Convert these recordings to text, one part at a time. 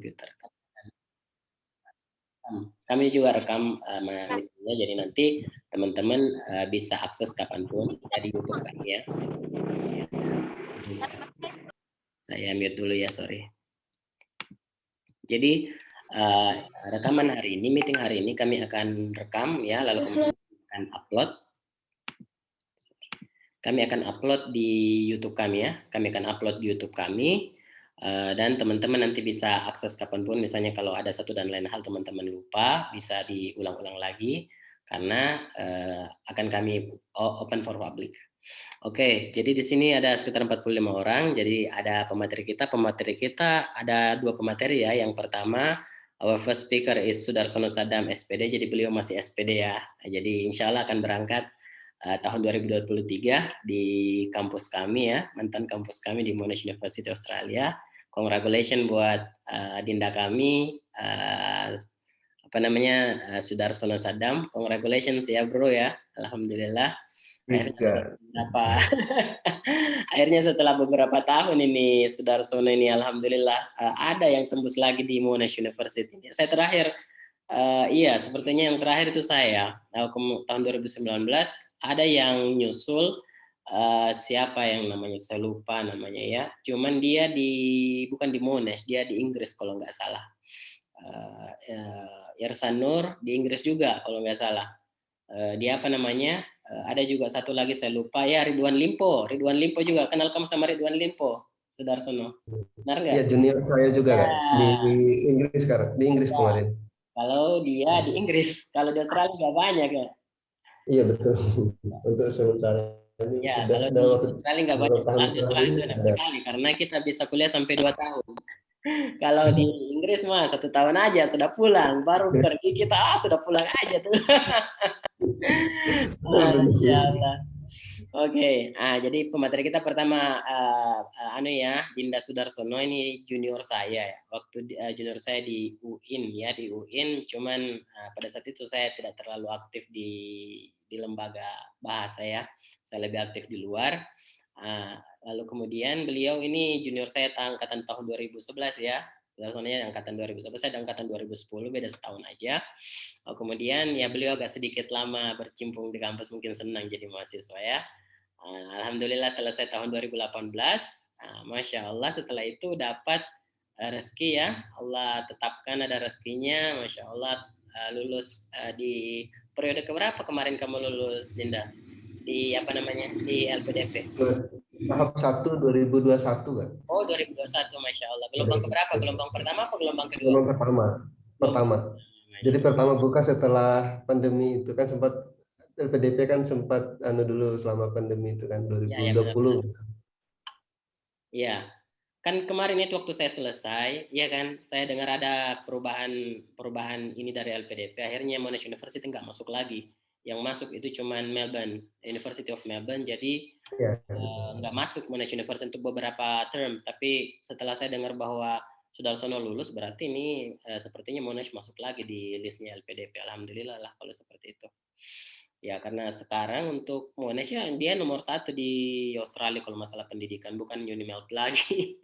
komputer. Kami juga rekam meetingnya, jadi nanti teman-teman bisa akses kapanpun ya di YouTube kami ya. Saya mute dulu ya, sorry. Jadi rekaman hari ini, meeting hari ini kami akan rekam ya, lalu kemudian akan upload. Kami akan upload di YouTube kami ya. Kami akan upload di YouTube kami. Dan teman-teman nanti bisa akses kapanpun, misalnya kalau ada satu dan lain hal teman-teman lupa, bisa diulang-ulang lagi, karena akan kami open for public. Oke, jadi di sini ada sekitar 45 orang, jadi ada pemateri kita ada 2 pemateri ya. Yang pertama, our first speaker is Sudarsono Sadam, SPD, jadi beliau masih SPD ya. Jadi insya Allah akan berangkat tahun 2023 di kampus kami ya, mantan kampus kami di Monash University Australia. Congratulations buat Dinda kami, Sudarsono Sadam. Congratulations ya bro ya, alhamdulillah. Akhirnya setelah beberapa tahun ini Sudarsono ini alhamdulillah ada yang tembus lagi di Monash University. Saya terakhir iya, sepertinya yang terakhir itu saya tahun 2019 ada yang nyusul siapa yang namanya saya lupa namanya ya. Cuman dia bukan di Monash, dia di Inggris kalau nggak salah. Yersan Nur di Inggris juga kalau nggak salah. Dia apa namanya? Ada juga satu lagi saya lupa ya, Ridwan Limpo. Ridwan Limpo juga, kenal kamu sama Ridwan Limpo, Sudarsono? Benar nggak? Iya, junior saya juga ya. Kak, di Inggris sekarang, di Inggris kemarin. Kalau dia di Inggris, kalau di Australia nggak banyak ya. Iya betul. Untuk sementara ini Ya, udah kalau di waktu Australia nggak banyak. beberapa tahun Kalau di terakhir Australia ini itu enak ada. sekali karena kita bisa kuliah sampai 2 tahun. Kalau di Inggris mah 1 tahun aja sudah pulang, baru pergi kita sudah pulang aja tuh. Masya Allah. Oke, jadi pemateri kita pertama Dinda Sudarsono, ini junior saya ya. Waktu junior saya di UIN ya, di UIN. Cuman pada saat itu saya tidak terlalu aktif di lembaga bahasa ya. Saya lebih aktif di luar. Lalu kemudian beliau ini junior saya angkatan tahun 2011 ya. Sudarsononya angkatan 2011, saya angkatan 2010, beda setahun aja. Kemudian ya beliau agak sedikit lama bercimpung di kampus, mungkin senang jadi mahasiswa ya. Alhamdulillah selesai tahun 2018. Masya Allah setelah itu dapat rezeki ya. Allah tetapkan ada rezekinya. Masya Allah lulus di periode keberapa kemarin kamu lulus, Dinda? Di apa namanya? Di LPDP. Tahap 1 2021 kan? Oh 2021, Masya Allah. Gelombang keberapa? Gelombang pertama apa gelombang kedua? Gelombang pertama. Pertama. Jadi pertama buka setelah pandemi itu kan sempat LPDP kan sempat dulu selama pandemi itu kan Ya, ya 2020. Iya, kan kemarin itu waktu saya selesai, ya kan, saya dengar ada perubahan ini dari LPDP, akhirnya Monash University nggak masuk lagi. Yang masuk itu cuman Melbourne, University of Melbourne, jadi Ya. nggak masuk Monash University untuk beberapa term. Tapi setelah saya dengar bahwa Sudarsono lulus, berarti ini sepertinya Monash masuk lagi di listnya LPDP. Alhamdulillah lah kalau seperti itu. Ya karena sekarang untuk Monash ya dia nomor 1 di Australia kalau masalah pendidikan, bukan Unimelt lagi.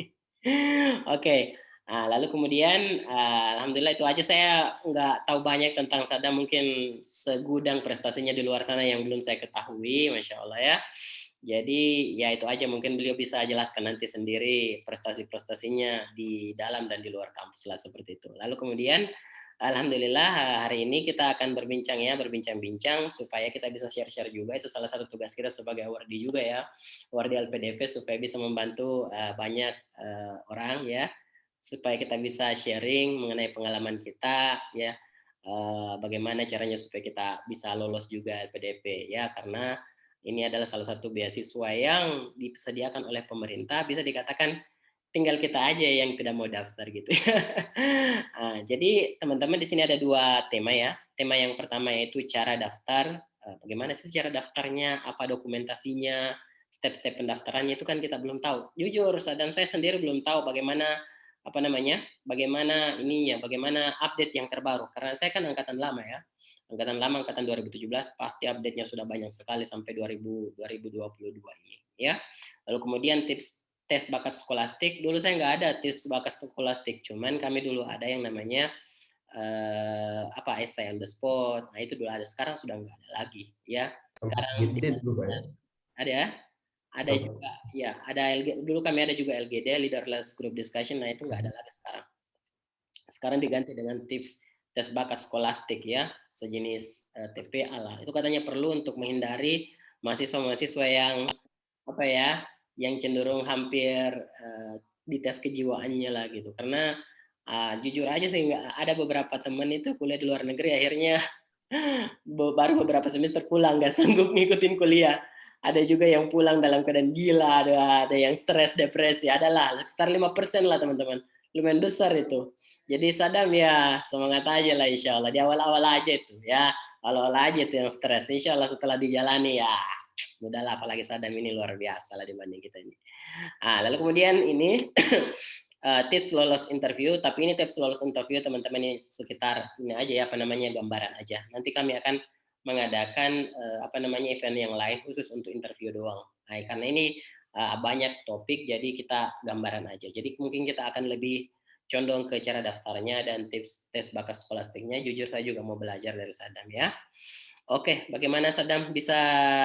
Oke. Nah, lalu kemudian alhamdulillah itu aja, saya nggak tahu banyak tentang Sadam, mungkin segudang prestasinya di luar sana yang belum saya ketahui, Masya Allah ya. Jadi ya itu aja, mungkin beliau bisa jelaskan nanti sendiri prestasi-prestasinya di dalam dan di luar kampus lah seperti itu. Lalu kemudian alhamdulillah hari ini kita akan berbincang-bincang supaya kita bisa share-share juga, itu salah satu tugas kita sebagai awardee juga ya, awardee LPDP, supaya bisa membantu banyak orang ya, supaya kita bisa sharing mengenai pengalaman kita ya, bagaimana caranya supaya kita bisa lolos juga LPDP ya, karena ini adalah salah satu beasiswa yang disediakan oleh pemerintah, bisa dikatakan tinggal kita aja yang tidak mau daftar gitu. Jadi teman-teman di sini ada 2 tema ya. Tema yang pertama yaitu cara daftar, bagaimana sih cara daftarnya, apa dokumentasinya, step-step pendaftarannya itu kan kita belum tahu. Jujur, dan saya sendiri belum tahu bagaimana bagaimana update yang terbaru. Karena saya kan angkatan lama ya. Angkatan 2017, pasti update-nya sudah banyak sekali sampai 2022 ini ya. Lalu kemudian tips tes bakat skolastik. Dulu saya nggak ada tes bakat skolastik, cuman kami dulu ada yang namanya essay on the spot. Nah itu dulu ada, sekarang sudah nggak ada lagi ya. Sekarang Gede dulu Pak ya. ada juga ya, dulu kami ada juga LGD, leaderless group discussion. Nah itu nggak ada lagi sekarang. Sekarang diganti dengan tips tes bakat skolastik ya, sejenis TPA lah. Itu katanya perlu untuk menghindari mahasiswa-mahasiswa yang yang cenderung hampir di tes kejiwaannya lah gitu. Karena jujur aja sih, ada beberapa teman itu kuliah di luar negeri akhirnya baru beberapa semester pulang, nggak sanggup ngikutin kuliah. Ada juga yang pulang dalam keadaan gila, ada yang stres, depresi, adalah sekitar 5% lah teman-teman. Lumayan besar itu. Jadi Sadam ya semangat aja lah insya Allah. Di awal-awal aja itu ya. Awal-awal aja itu yang stres. Insya Allah setelah dijalani ya udahlah, apalagi Sadam ini luar biasa lah dibanding kita ini. Lalu kemudian ini tips lolos interview, tapi ini tips lolos interview teman-teman ini sekitar ini aja ya, gambaran aja. Nanti kami akan mengadakan event yang lain khusus untuk interview doang. Nah, karena ini banyak topik, jadi kita gambaran aja. Jadi mungkin kita akan lebih condong ke cara daftarnya dan tips tes bakat skolastiknya. Jujur saya juga mau belajar dari Sadam ya. Oke, bagaimana Sadam? Bisa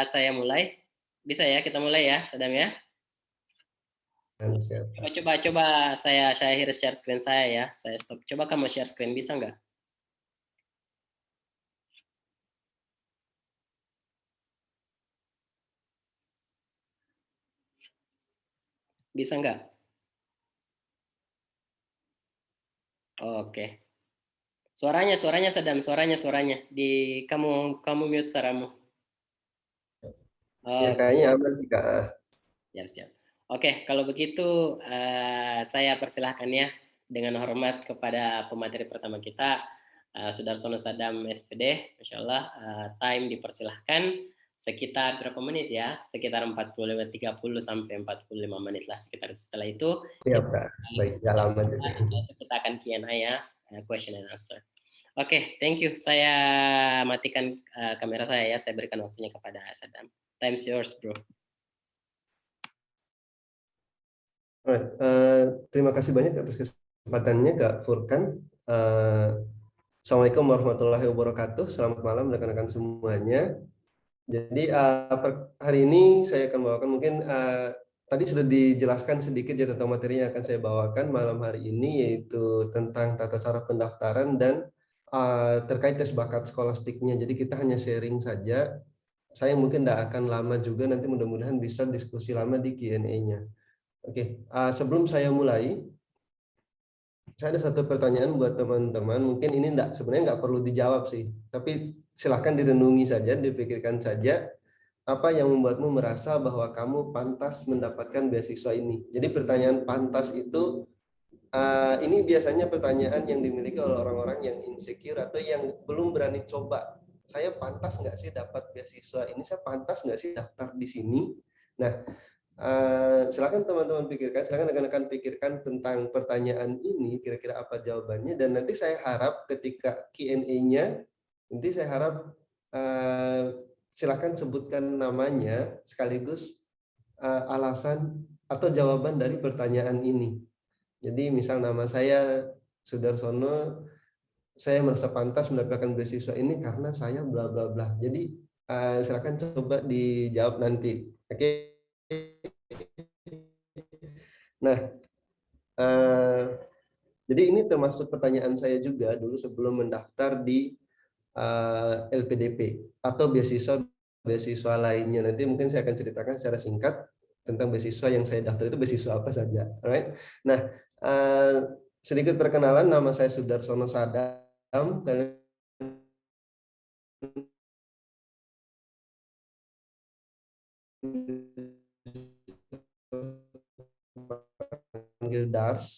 saya mulai? Bisa ya, kita mulai ya Sadam ya. Coba saya akhiri share screen saya ya. Saya stop. Coba kamu share screen, bisa nggak? Bisa nggak? Oke. Suaranya Sadam, suaranya. Di kamu mute suaramu. Ya kayaknya aman sih Kak. Siap. Oke, kalau begitu saya persilahkan ya dengan hormat kepada pemateri pertama kita, Sudarsono Sadam SPD. Masya Allah, time dipersilahkan sekitar berapa menit ya? Sekitar 30 sampai 45 menit lah sekitar. Setelah itu Siap Kak. Baik, gak lama juga. Kita akan Q&A ya, question and answer. Oke, thank you. Saya matikan kamera saya ya. Saya berikan waktunya kepada Sadam. Time's yours, bro. Terima kasih banyak atas kesempatannya Kak Furkan. Assalamualaikum warahmatullahi wabarakatuh. Selamat malam rekan-rekan semuanya. Jadi hari ini saya akan bawakan mungkin tadi sudah dijelaskan sedikit ya tentang materi yang akan saya bawakan malam hari ini, yaitu tentang tata cara pendaftaran dan terkait tes bakat skolastiknya. Jadi kita hanya sharing saja. Saya mungkin tidak akan lama juga, nanti mudah-mudahan bisa diskusi lama di Q&A-nya. Oke, sebelum saya mulai, saya ada satu pertanyaan buat teman-teman. Mungkin ini sebenarnya nggak perlu dijawab sih, tapi silahkan direnungi saja, dipikirkan saja. Apa yang membuatmu merasa bahwa kamu pantas mendapatkan beasiswa ini? Jadi pertanyaan pantas itu, ini biasanya pertanyaan yang dimiliki oleh orang-orang yang insecure atau yang belum berani coba. Saya pantas nggak sih dapat beasiswa ini? Saya pantas nggak sih daftar di sini? Nah, silakan teman-teman pikirkan, silakan rekan-rekan pikirkan tentang pertanyaan ini, kira-kira apa jawabannya, dan nanti saya harap ketika Q&A-nya, nanti saya harap silakan sebutkan namanya sekaligus alasan atau jawaban dari pertanyaan ini. Jadi misal nama saya Sudarsono, saya merasa pantas mendapatkan beasiswa ini karena saya bla bla bla. Jadi silakan coba dijawab nanti. Oke. Nah, jadi ini termasuk pertanyaan saya juga dulu sebelum mendaftar di LPDP atau beasiswa lainnya. Nanti mungkin saya akan ceritakan secara singkat tentang beasiswa yang saya daftar itu beasiswa apa saja. Alright? Nah, sedikit perkenalan, nama saya Sudarsono Sadam. Panggil DARS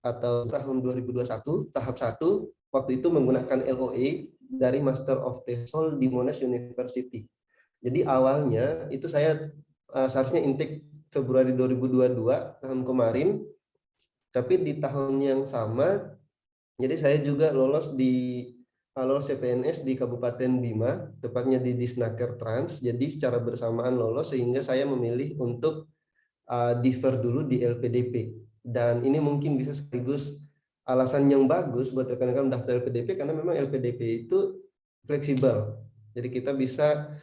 atau tahun 2021 tahap 1, waktu itu menggunakan LOA dari Master of TESOL di Monash University. Jadi awalnya itu saya seharusnya intake Februari 2022 tahun kemarin, tapi di tahun yang sama jadi saya juga lolos CPNS di Kabupaten Bima, tepatnya di Disnaker Trans. Jadi secara bersamaan lolos, sehingga saya memilih untuk defer dulu di LPDP. Dan ini mungkin bisa sekaligus alasan yang bagus buat rekan-rekan mendaftar LPDP, karena memang LPDP itu fleksibel. Jadi kita bisa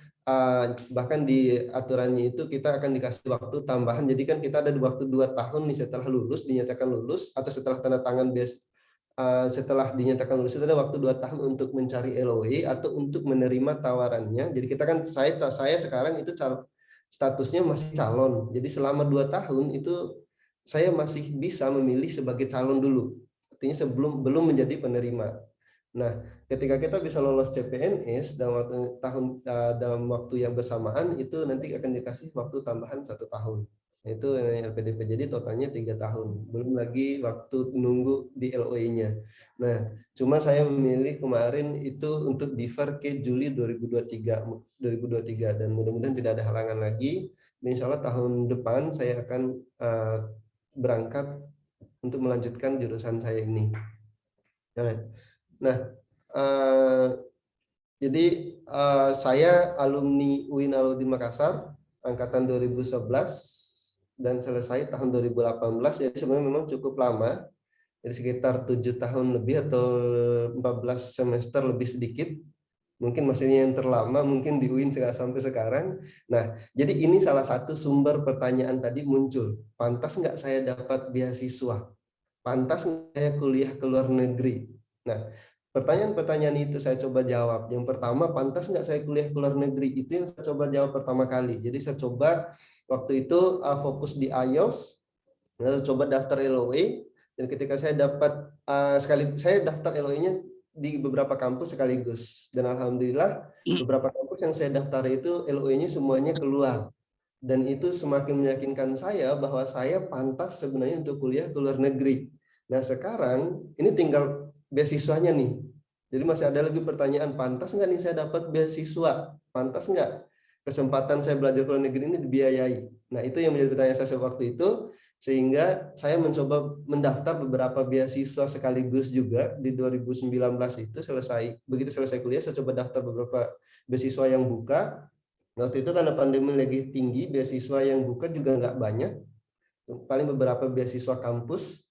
bahkan di aturannya itu kita akan dikasih waktu tambahan. Jadi kan kita ada di waktu 2 tahun nih setelah lulus, dinyatakan lulus, atau setelah tanda tangan setelah dinyatakan lulus itu ada waktu 2 tahun untuk mencari LOE atau untuk menerima tawarannya. Jadi kita kan saya sekarang itu statusnya masih calon. Jadi selama 2 tahun itu saya masih bisa memilih sebagai calon dulu. Artinya belum menjadi penerima. Nah, ketika kita bisa lolos CPNS dalam waktu yang bersamaan, itu nanti akan dikasih waktu tambahan 1 tahun. Itu LPDP, jadi totalnya 3 tahun. Belum lagi waktu nunggu di LOE-nya. Nah, cuma saya memilih kemarin itu untuk defer ke Juli 2023 dan mudah-mudahan tidak ada halangan lagi. Insya Allah tahun depan saya akan berangkat untuk melanjutkan jurusan saya ini. Nah, jadi saya alumni UIN Alauddin Makassar angkatan 2011 dan selesai tahun 2018. Jadi sebenarnya memang cukup lama. Jadi sekitar 7 tahun lebih atau 14 semester lebih sedikit. Mungkin masihnya yang terlama, mungkin di UIN sampai sekarang. Nah, jadi ini salah satu sumber pertanyaan tadi muncul. Pantas nggak saya dapat beasiswa? Pantas nggak saya kuliah ke luar negeri? Nah, pertanyaan-pertanyaan itu saya coba jawab. Yang pertama, pantas nggak saya kuliah ke luar negeri? Itu yang saya coba jawab pertama kali. Jadi saya coba waktu itu fokus di IELTS, lalu coba daftar LOE, dan ketika saya dapat saya daftar LOE-nya di beberapa kampus sekaligus, dan alhamdulillah beberapa kampus yang saya daftar itu LOE-nya semuanya keluar, dan itu semakin meyakinkan saya bahwa saya pantas sebenarnya untuk kuliah ke luar negeri. Nah sekarang ini tinggal beasiswanya nih, jadi masih ada lagi pertanyaan, pantas nggak nih saya dapat beasiswa, pantas nggak kesempatan saya belajar ke luar negeri ini dibiayai. Nah itu yang menjadi pertanyaan saya waktu itu, sehingga saya mencoba mendaftar beberapa beasiswa sekaligus juga di 2019 itu. Begitu selesai kuliah saya coba daftar beberapa beasiswa yang buka. Waktu itu karena pandemi lagi tinggi, beasiswa yang buka juga nggak banyak, paling beberapa beasiswa kampus,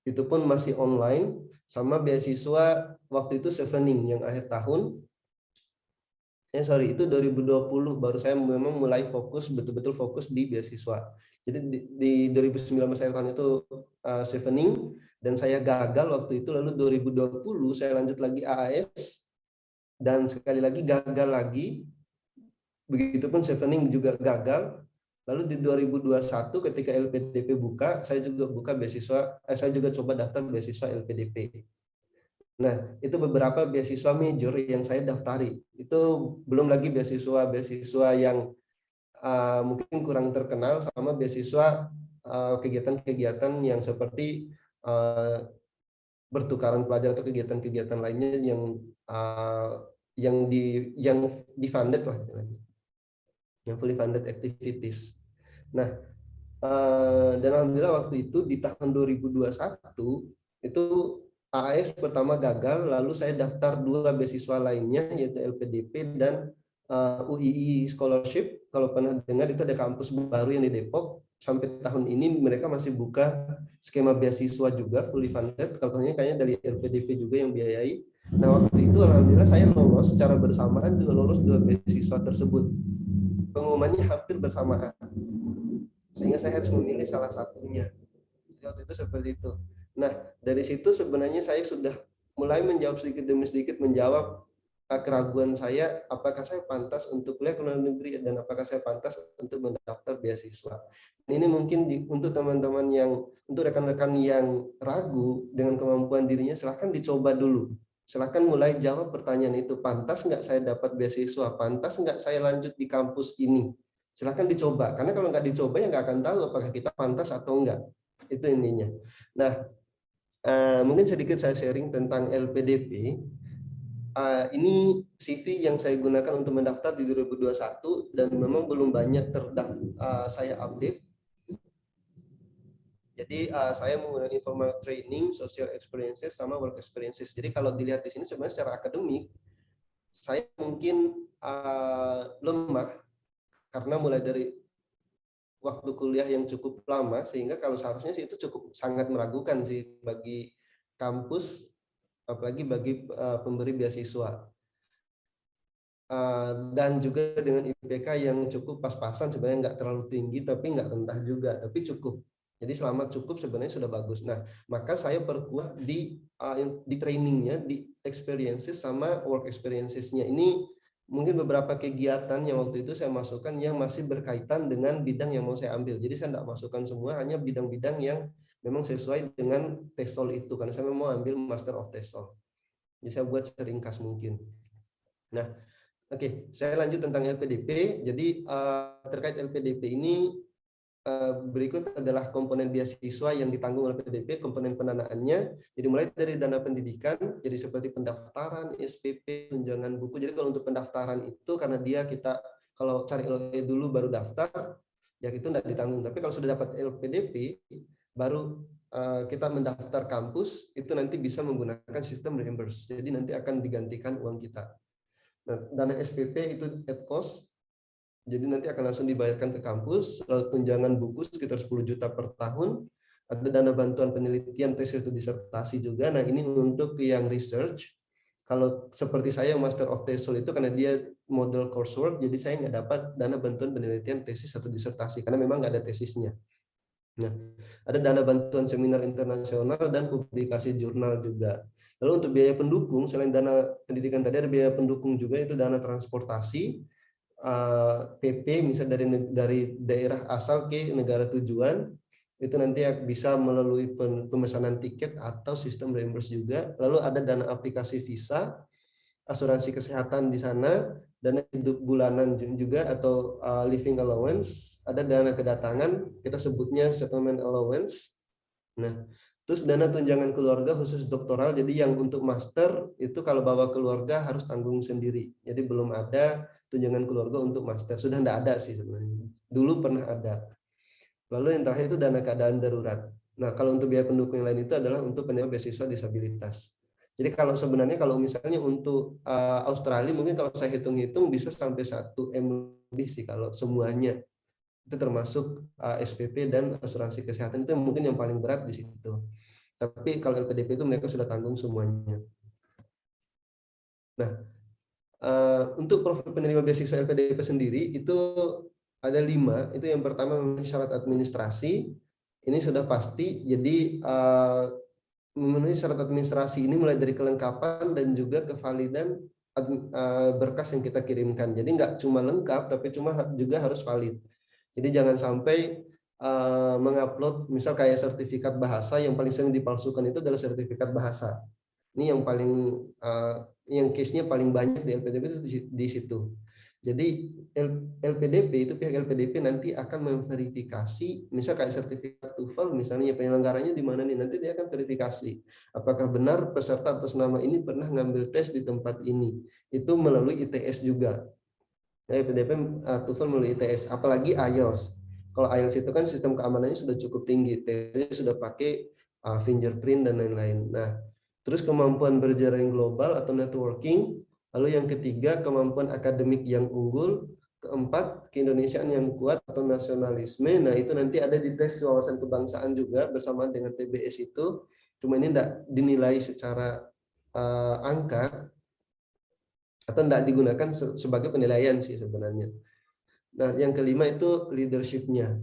itu pun masih online, sama beasiswa waktu itu Chevening yang akhir tahun. Itu 2020 baru saya memang mulai betul-betul fokus di beasiswa. Jadi di 2019 akhir tahun itu Chevening, dan saya gagal waktu itu. Lalu 2020 saya lanjut lagi AAS, dan sekali lagi gagal lagi. Begitupun Chevening juga gagal. Lalu di 2021 ketika LPDP buka, saya juga coba daftar beasiswa LPDP. Nah, itu beberapa beasiswa major yang saya daftari. Itu belum lagi beasiswa yang mungkin kurang terkenal, sama beasiswa kegiatan-kegiatan yang seperti bertukaran pelajar atau kegiatan-kegiatan lainnya yang di-funded lah, yang fully funded activities. Nah, dan alhamdulillah waktu itu di tahun 2021 itu AAS pertama gagal, lalu saya daftar 2 beasiswa lainnya yaitu LPDP dan UII Scholarship. Kalau pernah dengar, itu ada kampus baru yang di Depok. Sampai tahun ini mereka masih buka skema beasiswa juga fully funded. Kalau kayaknya dari LPDP juga yang biayai. Nah waktu itu alhamdulillah saya lolos secara bersamaan, juga lolos 2 beasiswa tersebut. Pengumumannya hampir bersamaan, sehingga saya harus memilih salah satunya. Waktu itu seperti itu. Nah, dari situ sebenarnya saya sudah mulai menjawab sedikit demi sedikit, menjawab keraguan saya, apakah saya pantas untuk kuliah ke luar negeri dan apakah saya pantas untuk mendaftar beasiswa. Ini mungkin untuk teman-teman untuk rekan-rekan yang ragu dengan kemampuan dirinya, silahkan dicoba dulu. Silahkan mulai jawab pertanyaan itu, pantas nggak saya dapat beasiswa, pantas nggak saya lanjut di kampus ini. Silahkan dicoba, karena kalau nggak dicoba ya nggak akan tahu apakah kita pantas atau enggak. Itu intinya. Nah, mungkin sedikit saya sharing tentang LPDP. Ini CV yang saya gunakan untuk mendaftar di 2021, dan memang belum banyak saya update. Jadi saya menggunakan informal training, social experiences, sama work experiences. Jadi kalau dilihat di sini sebenarnya secara akademik saya mungkin lemah, karena mulai dari waktu kuliah yang cukup lama, sehingga kalau seharusnya sih itu cukup sangat meragukan sih bagi kampus, apalagi bagi pemberi beasiswa. Dan juga dengan IPK yang cukup pas-pasan, sebenarnya nggak terlalu tinggi tapi nggak rendah juga, tapi cukup. Jadi selama cukup sebenarnya sudah bagus. Nah, maka saya perkuat di trainingnya, di experiences sama work experiences-nya. Ini mungkin beberapa kegiatan yang waktu itu saya masukkan yang masih berkaitan dengan bidang yang mau saya ambil. Jadi saya nggak masukkan semua, hanya bidang-bidang yang memang sesuai dengan TESOL itu, karena saya mau ambil Master of TESOL. Jadi saya buat seringkas mungkin. Nah, oke, saya lanjut tentang LPDP. Jadi terkait LPDP ini, berikut adalah komponen beasiswa yang ditanggung oleh LPDP, komponen pendanaannya. Jadi mulai dari dana pendidikan, jadi seperti pendaftaran, SPP, tunjangan buku. Jadi kalau untuk pendaftaran itu karena kita kalau cari LPDP dulu baru daftar, ya itu tidak ditanggung. Tapi kalau sudah dapat LPDP, baru kita mendaftar kampus, itu nanti bisa menggunakan sistem reimburse. Jadi nanti akan digantikan uang kita. Nah, dana SPP itu at cost, jadi nanti akan langsung dibayarkan ke kampus. Lalu tunjangan buku sekitar 10 juta per tahun. Ada dana bantuan penelitian, tesis atau disertasi juga. Nah, ini untuk yang research. Kalau seperti saya Master of TESOL itu karena dia model coursework, jadi saya nggak dapat dana bantuan penelitian, tesis atau disertasi karena memang nggak ada tesisnya. Nah, ada dana bantuan seminar internasional dan publikasi jurnal juga. Lalu untuk biaya pendukung, selain dana pendidikan tadi ada biaya pendukung juga, itu dana transportasi, PP misalnya dari daerah asal ke negara tujuan, itu nanti bisa melalui pemesanan tiket atau sistem reimburse juga. Lalu ada dana aplikasi visa, asuransi kesehatan di sana, dana hidup bulanan juga atau living allowance, ada dana kedatangan, kita sebutnya settlement allowance. Nah, terus dana tunjangan keluarga khusus doktoral, jadi yang untuk master itu kalau bawa keluarga harus tanggung sendiri. Jadi belum ada tunjangan keluarga untuk master, sudah tidak ada sih sebenarnya. Dulu pernah ada. Lalu yang terakhir itu dana keadaan darurat. Nah, kalau untuk biaya pendukung yang lain itu adalah untuk penerima beasiswa disabilitas. Jadi kalau sebenarnya kalau misalnya untuk Australia mungkin kalau saya hitung-hitung bisa sampai 1 M lebih sih kalau semuanya. Itu termasuk SPP dan asuransi kesehatan, itu mungkin yang paling berat di situ. Tapi kalau LPDP itu mereka sudah tanggung semuanya. Nah, untuk profil penerima beasiswa LPDP sendiri itu ada 5. Itu yang pertama syarat administrasi. Ini sudah pasti. Jadi memenuhi syarat administrasi ini mulai dari kelengkapan dan juga kevalidan berkas yang kita kirimkan. Jadi nggak cuma lengkap, tapi juga harus valid. Jadi jangan sampai mengupload misal kayak sertifikat bahasa, yang paling sering dipalsukan itu adalah sertifikat bahasa. Ini yang paling yang case-nya paling banyak di LPDP itu di situ. Jadi LPDP itu pihak LPDP nanti akan memverifikasi, misal kayak sertifikat TOEFL misalnya, penyelenggaranya di mana nih, nanti dia akan verifikasi apakah benar peserta atas nama ini pernah ngambil tes di tempat ini. Itu melalui ITS juga. LPDP TOEFL melalui ITS, apalagi IELTS. Kalau IELTS itu kan sistem keamanannya sudah cukup tinggi, tesnya sudah pakai fingerprint dan lain-lain. Nah, terus kemampuan berjaring global atau networking. Lalu yang ketiga, kemampuan akademik yang unggul. Keempat, keindonesiaan yang kuat atau nasionalisme. Nah, itu nanti ada di tes wawasan kebangsaan juga bersamaan dengan TBS itu. Cuma ini tidak dinilai secara angka atau tidak digunakan sebagai penilaian sih sebenarnya. Nah, yang kelima itu leadership-nya.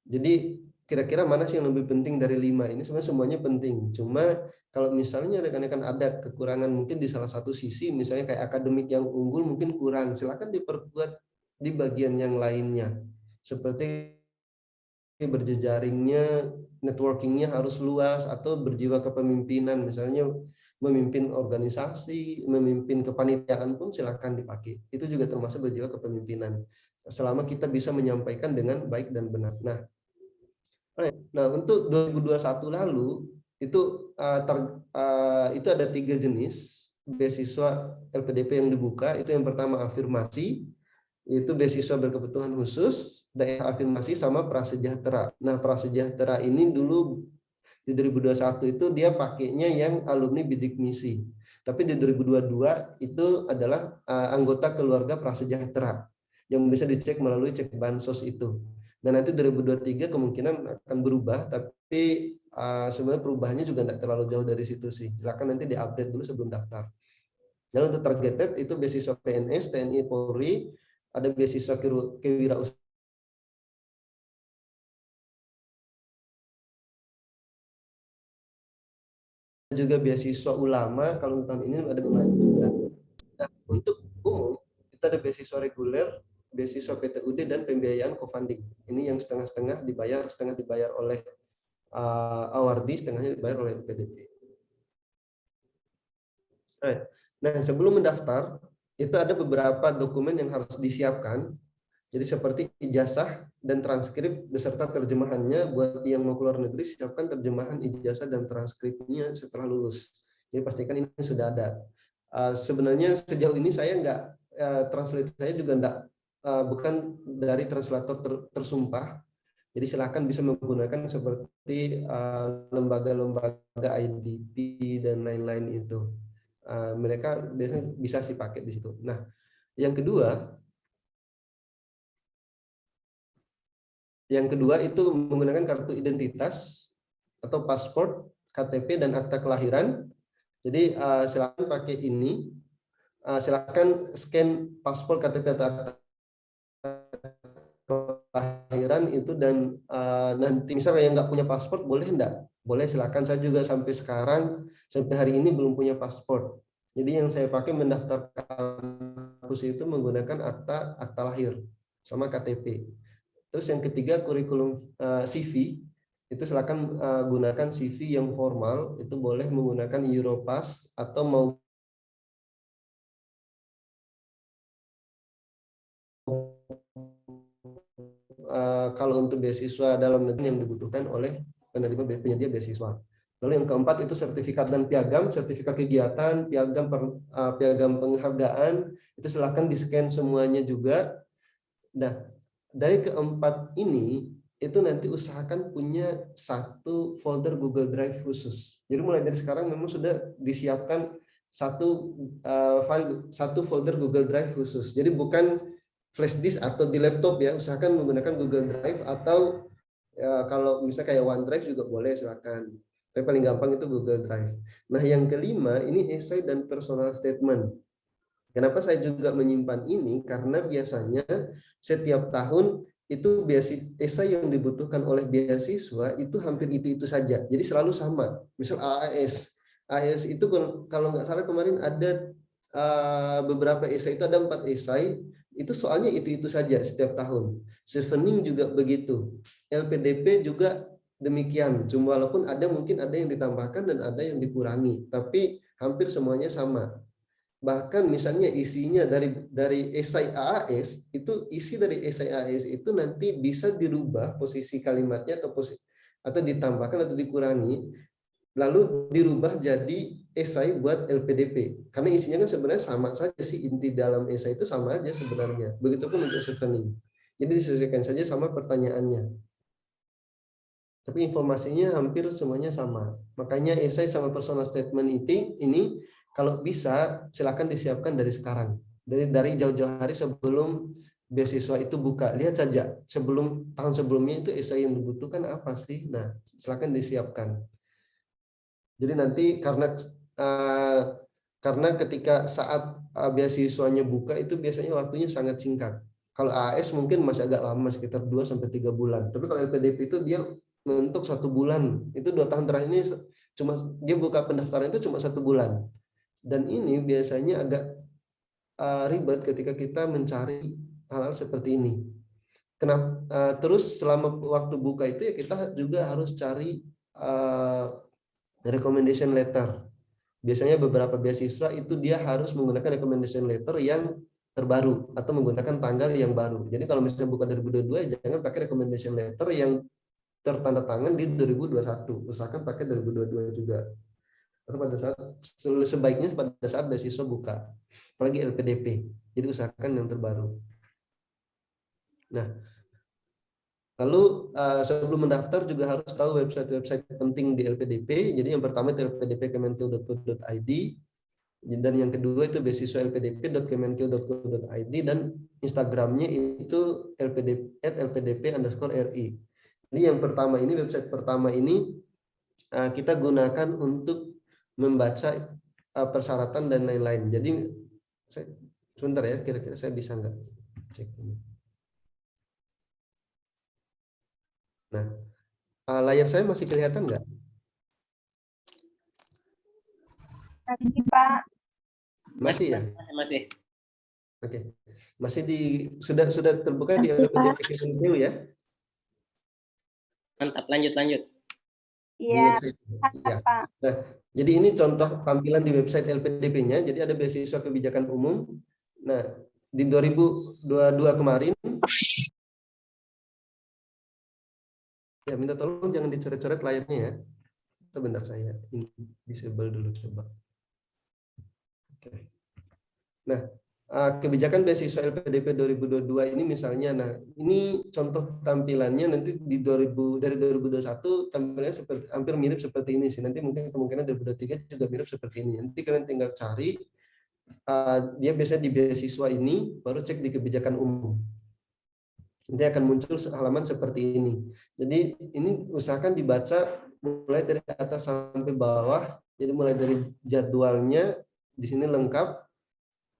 Jadi kira-kira mana sih yang lebih penting dari 5 ini? Sebenarnya semuanya penting. Cuma kalau misalnya rekan-rekan ada kekurangan mungkin di salah satu sisi, misalnya kayak akademik yang unggul mungkin kurang, silakan diperkuat di bagian yang lainnya. Seperti berjejaringnya, networkingnya harus luas, atau berjiwa kepemimpinan, misalnya memimpin organisasi, memimpin kepanitiaan pun silakan dipakai. Itu juga termasuk berjiwa kepemimpinan. Selama kita bisa menyampaikan dengan baik dan benar. Nah, untuk 2021 lalu itu itu ada 3 jenis beasiswa LPDP yang dibuka. Itu yang pertama afirmasi, itu beasiswa berkebutuhan khusus, daerah afirmasi sama prasejahtera. Nah, prasejahtera ini dulu di 2021 itu dia pakainya yang alumni bidik misi. Tapi di 2022 itu adalah anggota keluarga prasejahtera yang bisa dicek melalui cek bansos itu. Dan nanti 2023 kemungkinan akan berubah, tapi sebenarnya perubahannya juga tidak terlalu jauh dari situ sih. Silakan nanti diupdate dulu sebelum daftar. Dan untuk targeted itu beasiswa PNS, TNI, Polri, ada beasiswa kewirausahaan, juga beasiswa ulama. Kalau tahun ini ada lain juga. Nah, untuk umum kita ada beasiswa reguler, beasiswa PTUD, dan pembiayaan co-funding. Ini yang setengah-setengah dibayar, setengah dibayar oleh awardi, setengahnya dibayar oleh LPDP. Nah, sebelum mendaftar itu ada beberapa dokumen yang harus disiapkan. Jadi seperti ijazah dan transkrip beserta terjemahannya. Buat yang mau keluar negeri, siapkan terjemahan ijazah dan transkripnya setelah lulus. Jadi pastikan ini sudah ada. Sebenarnya sejauh ini saya nggak, translate saya juga nggak, bukan dari translator tersumpah. Jadi silakan bisa menggunakan seperti lembaga-lembaga IDP dan lain-lain itu. Mereka biasanya bisa sih pakai di situ. Nah, yang kedua itu menggunakan kartu identitas atau paspor, KTP, dan akta kelahiran. Jadi silakan pakai ini. Silakan scan paspor, KTP, atau akta kelahiran itu, dan nanti misalnya yang nggak punya paspor boleh enggak? Boleh, silakan. Saya juga sampai sekarang, sampai hari ini belum punya paspor. Jadi yang saya pakai mendaftar kampus itu menggunakan akta lahir sama KTP. Terus yang ketiga kurikulum CV, itu silakan gunakan CV yang formal, itu boleh menggunakan Europass atau mau kalau untuk beasiswa dalam negeri yang dibutuhkan oleh penerima penyedia beasiswa. Lalu yang keempat itu sertifikat dan piagam, sertifikat kegiatan, piagam penghargaan, itu silakan di-scan semuanya juga. Nah, dari keempat ini itu nanti usahakan punya satu folder Google Drive khusus. Jadi mulai dari sekarang memang sudah disiapkan satu folder Google Drive khusus. Jadi bukan flash disk atau di laptop ya, usahakan menggunakan Google Drive, atau ya, kalau misalnya kayak OneDrive juga boleh, silakan. Tapi paling gampang itu Google Drive. Nah, yang kelima ini essay dan personal statement. Kenapa saya juga menyimpan ini? Karena biasanya setiap tahun itu esai yang dibutuhkan oleh beasiswa itu hampir itu saja. Jadi selalu sama. Misal AAS itu kalau nggak salah kemarin ada beberapa esai, itu ada 4 esai, itu soalnya itu saja setiap tahun. Chevening juga begitu. LPDP juga demikian. Cuma walaupun mungkin ada yang ditambahkan dan ada yang dikurangi, tapi hampir semuanya sama. Bahkan misalnya isinya dari esai AAS, itu isi dari esai AAS itu nanti bisa dirubah posisi kalimatnya, atau ditambahkan atau dikurangi, lalu dirubah jadi esai buat LPDP. Karena isinya kan sebenarnya sama saja sih, inti dalam esai itu sama aja sebenarnya. Begitupun untuk chevening. Jadi disesuaikan saja sama pertanyaannya. Tapi informasinya hampir semuanya sama. Makanya esai sama personal statement ini kalau bisa silakan disiapkan dari sekarang. Dari jauh-jauh hari sebelum beasiswa itu buka. Lihat saja sebelum tahun sebelumnya itu esai yang dibutuhkan apa sih. Nah, silakan disiapkan. Jadi nanti karena ketika saat beasiswanya buka itu biasanya waktunya sangat singkat. Kalau AS mungkin masih agak lama, sekitar 2-3 bulan. Tapi kalau LPDP itu dia untuk 1 bulan. Itu 2 tahun terakhir ini cuma dia buka pendaftaran itu cuma 1 bulan. Dan ini biasanya agak ribet ketika kita mencari hal-hal seperti ini. Kenapa? Terus selama waktu buka itu ya kita juga harus cari recommendation letter. Biasanya beberapa beasiswa itu dia harus menggunakan recommendation letter yang terbaru atau menggunakan tanggal yang baru. Jadi kalau misalnya bukan 2022, jangan pakai recommendation letter yang tertanda tangan di 2021. Usahakan pakai 2022 juga. Atau pada saat sebaiknya pada saat beasiswa buka, apalagi LPDP. Jadi usahakan yang terbaru. Nah, lalu sebelum mendaftar juga harus tahu website penting di LPDP. Jadi yang pertama itu lpdp.kemenko.go.id. Dan yang kedua itu beasiswa lpdp.kemenkeu.go.id dan Instagramnya itu lpdp_ri. Jadi yang pertama ini, website pertama ini kita gunakan untuk membaca persyaratan dan lain-lain. Jadi sebentar ya, kira-kira saya bisa nggak cek ini. Nah, layar saya masih kelihatan nggak? Masih, Pak. Masih ya? Masih. Oke. Masih sudah terbuka di LPDP Kemenkeu ya? Mantap, lanjut. Iya, Ya. Pak. Nah, jadi ini contoh tampilan di website LPDP-nya. Jadi ada beasiswa kebijakan umum. Nah, di 2022 kemarin, ya minta tolong jangan dicoret-coret layarnya ya. Sebentar saya disable dulu coba. Oke. Nah, kebijakan beasiswa LPDP 2022 ini misalnya, nah ini contoh tampilannya nanti dari 2021 tampilannya seperti hampir mirip seperti ini sih. Nanti mungkin kemungkinan 2023 juga mirip seperti ini. Nanti kalian tinggal cari dia biasanya di beasiswa ini, baru cek di kebijakan umum. Nanti akan muncul halaman seperti ini. Jadi ini usahakan dibaca mulai dari atas sampai bawah. Jadi mulai dari jadwalnya di sini lengkap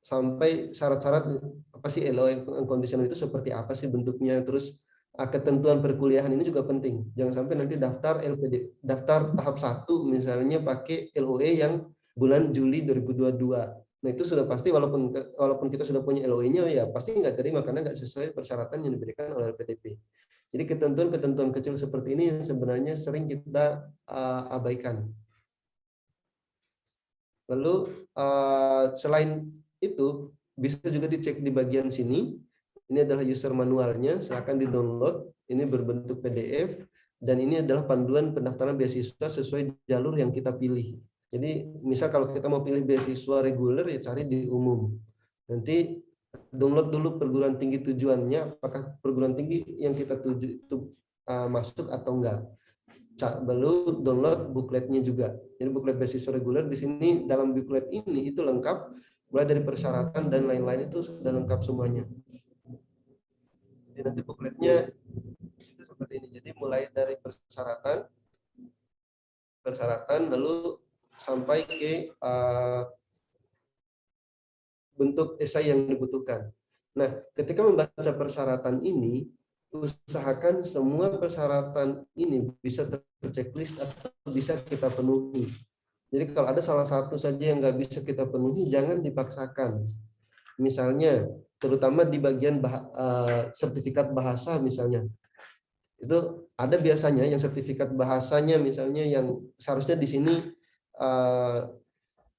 sampai syarat-syarat apa sih LOA unconditional itu seperti apa sih bentuknya, terus ketentuan perkuliahan ini juga penting. Jangan sampai nanti daftar daftar tahap 1 misalnya pakai LOE yang bulan Juli 2022. Nah itu sudah pasti walaupun kita sudah punya LOE-nya ya pasti nggak terima karena nggak sesuai persyaratan yang diberikan oleh LPDP. Jadi ketentuan-ketentuan kecil seperti ini yang sebenarnya sering kita abaikan. Lalu selain itu bisa juga dicek di bagian sini. Ini adalah user manualnya, silakan di-download. Ini berbentuk PDF dan ini adalah panduan pendaftaran beasiswa sesuai jalur yang kita pilih. Jadi misal kalau kita mau pilih beasiswa reguler ya cari di umum. Nanti download dulu perguruan tinggi tujuannya, apakah perguruan tinggi yang kita tuju itu masuk atau enggak. Lalu download bukletnya juga. Jadi buklet beasiswa reguler di sini dalam buklet ini itu lengkap, mulai dari persyaratan dan lain-lain itu sudah lengkap semuanya. Jadi nanti bukletnya itu seperti ini. Jadi mulai dari persyaratan lalu sampai ke bentuk esai yang dibutuhkan. Nah, ketika membaca persyaratan ini, usahakan semua persyaratan ini bisa terchecklist atau bisa kita penuhi. Jadi kalau ada salah satu saja yang nggak bisa kita penuhi, jangan dipaksakan. Misalnya, terutama di bagian sertifikat bahasa misalnya, itu ada biasanya yang sertifikat bahasanya misalnya yang seharusnya di sini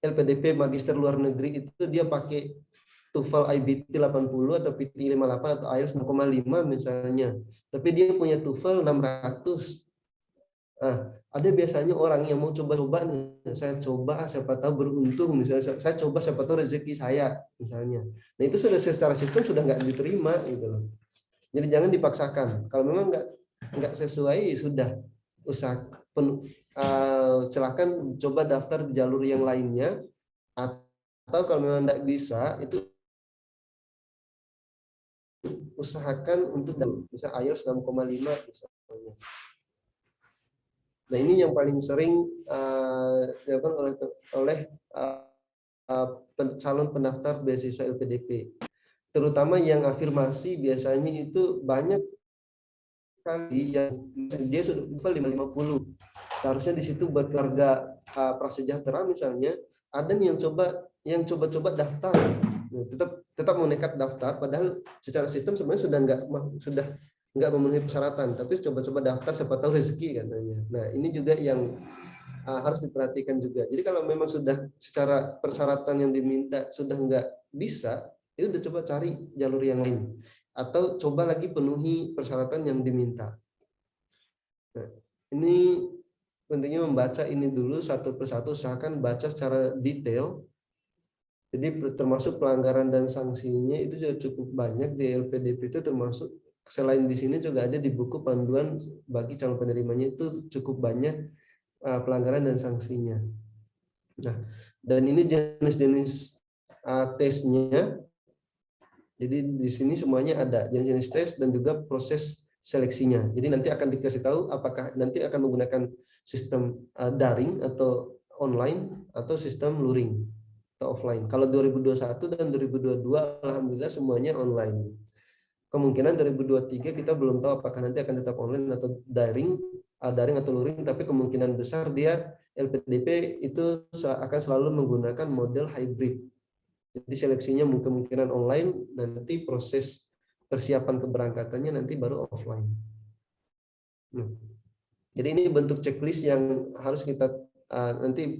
LPDP Magister Luar Negeri itu dia pakai TOEFL IBT 80 atau PT 58 atau IELTS 6,5 misalnya. Tapi dia punya TOEFL 600. Ada biasanya orang yang mau coba-coba nih, saya coba siapa tahu beruntung misalnya, saya coba siapa tahu rezeki saya misalnya. Nah itu sudah secara sistem sudah nggak diterima gitu loh. Jadi jangan dipaksakan. Kalau memang nggak sesuai sudah silakan coba daftar di jalur yang lainnya, atau kalau memang nggak bisa itu usahakan untuk bisa IELTS 6,5 misalnya. Nah ini yang paling sering dilakukan oleh calon pendaftar beasiswa LPDP, terutama yang afirmasi biasanya itu banyak kali yang dia sudah level 550. Seharusnya di situ buat keluarga prasejahtera misalnya, ada nih yang coba-coba daftar, tetap mau nekat daftar, padahal secara sistem sebenarnya sudah nggak memenuhi persyaratan, tapi coba-coba daftar siapa tahu rezeki katanya. Nah ini juga yang harus diperhatikan juga. Jadi kalau memang sudah secara persyaratan yang diminta sudah nggak bisa, itu udah coba cari jalur yang lain atau coba lagi penuhi persyaratan yang diminta. Nah, ini pentingnya membaca ini dulu satu persatu, usahakan baca secara detail. Jadi termasuk pelanggaran dan sanksinya itu juga cukup banyak di LPDP itu, termasuk selain di sini juga ada di buku panduan bagi calon penerimanya itu cukup banyak pelanggaran dan sanksinya. Nah, Dan ini jenis-jenis tesnya. Jadi di sini semuanya ada jenis-jenis tes dan juga proses seleksinya. Jadi nanti akan dikasih tahu apakah nanti akan menggunakan sistem daring atau online atau sistem luring atau offline. Kalau 2021 dan 2022 alhamdulillah semuanya online. Kemungkinan 2023 kita belum tahu apakah nanti akan tetap online atau daring atau luring, tapi kemungkinan besar dia LPDP itu akan selalu menggunakan model hybrid. Jadi seleksinya kemungkinan online, nanti proses persiapan keberangkatannya nanti baru offline. Jadi ini bentuk checklist yang harus kita nanti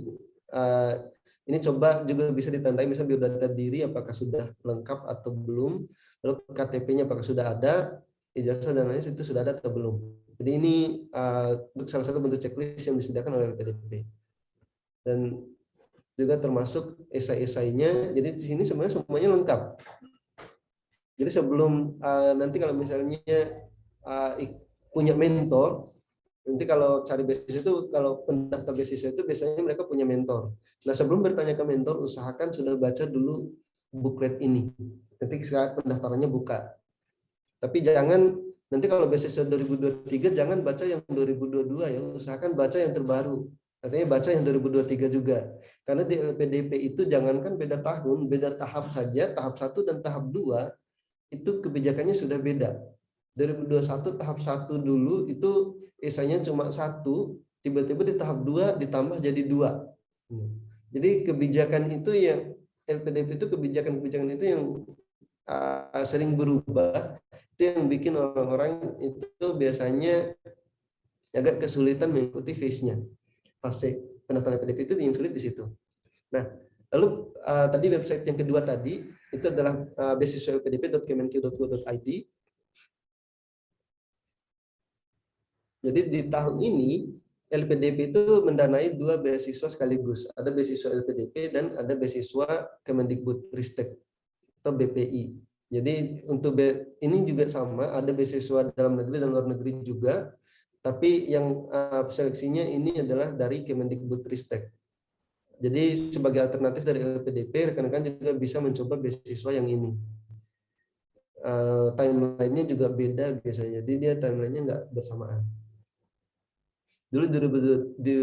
ini coba juga bisa ditandai misalnya biodata diri apakah sudah lengkap atau belum, lalu KTP-nya apakah sudah ada, ijazah dan lain itu sudah ada atau belum. Jadi ini salah satu bentuk checklist yang disediakan oleh LPDP. Dan juga termasuk esai-esainya. Jadi di sini sebenarnya semuanya lengkap. Jadi sebelum nanti kalau misalnya punya mentor, nanti kalau cari beasiswa itu, kalau pendaftar beasiswa itu biasanya mereka punya mentor. Nah sebelum bertanya ke mentor, usahakan sudah baca dulu booklet ini. Nanti saat pendaftarannya buka. Tapi jangan nanti kalau beasiswa 2023 jangan baca yang 2022 ya, usahakan baca yang terbaru. Artinya baca yang 2023 juga. Karena di LPDP itu jangankan beda tahun, beda tahap saja, tahap 1 dan tahap 2 itu kebijakannya sudah beda. 2021 tahap 1 dulu itu esainya cuma 1, tiba-tiba di tahap 2 ditambah jadi 2. Jadi kebijakan itu yang LPDP itu kebijakan-kebijakan itu yang sering berubah, itu yang bikin orang-orang itu biasanya agak kesulitan mengikuti phase-nya. Fase pendaftaran LPDP itu yang sulit di situ. Nah, lalu tadi website yang kedua tadi itu adalah beasiswa-lpdp.kemenq.go.id. Jadi di tahun ini LPDP itu mendanai 2 beasiswa sekaligus. Ada beasiswa LPDP dan ada beasiswa Kemendikbudristek atau BPI. Jadi untuk ini juga sama, ada beasiswa dalam negeri dan luar negeri juga. Tapi yang seleksinya ini adalah dari Kemendikbudristek. Jadi sebagai alternatif dari LPDP, rekan-rekan juga bisa mencoba beasiswa yang ini. Timeline-nya juga beda biasanya, jadi dia timeline-nya nggak bersamaan. Dulu di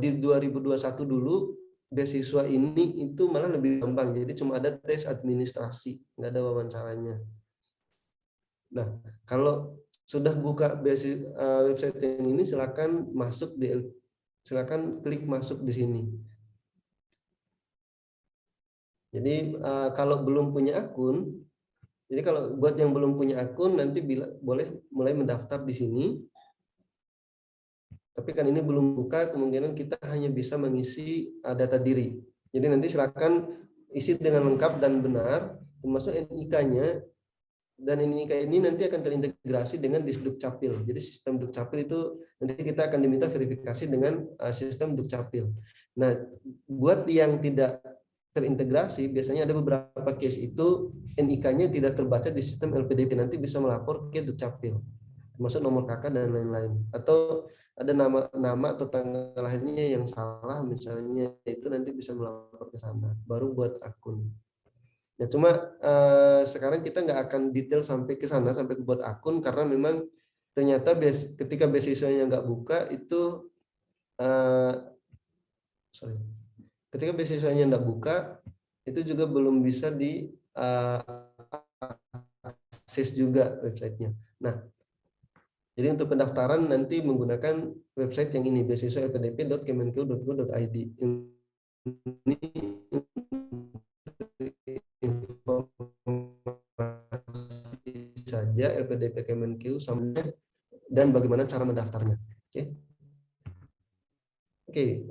2021 dulu beasiswa ini itu malah lebih gampang, jadi cuma ada tes administrasi, nggak ada wawancaranya. Nah, kalau sudah buka website yang ini, silakan klik masuk di sini. Jadi kalau belum punya akun, jadi kalau buat yang belum punya akun nanti boleh mulai mendaftar di sini. Tapi kan ini belum buka, kemungkinan kita hanya bisa mengisi data diri. Jadi nanti silakan isi dengan lengkap dan benar, termasuk NIK-nya. Dan NIK ini nanti akan terintegrasi dengan di Dukcapil. Jadi sistem Dukcapil itu nanti kita akan diminta verifikasi dengan sistem Dukcapil. Nah, buat yang tidak terintegrasi, biasanya ada beberapa case itu NIK-nya tidak terbaca di sistem LPDP, nanti bisa melapor ke Dukcapil, termasuk nomor KK dan lain-lain. Atau ada nama atau tanggal lahirnya yang salah misalnya, itu nanti bisa melapor ke sana, baru buat akun. Ya cuma sekarang kita nggak akan detail sampai ke sana, sampai buat akun, karena memang ternyata ketika beasiswanya nggak buka itu ketika beasiswanya nggak buka itu juga belum bisa di akses juga websitenya. Nah, jadi untuk pendaftaran nanti menggunakan website yang ini, beasiswa-lpdp.kemenq.go.id. Ini informasi saja LPDP Kemenq dan bagaimana cara mendaftarnya. Oke.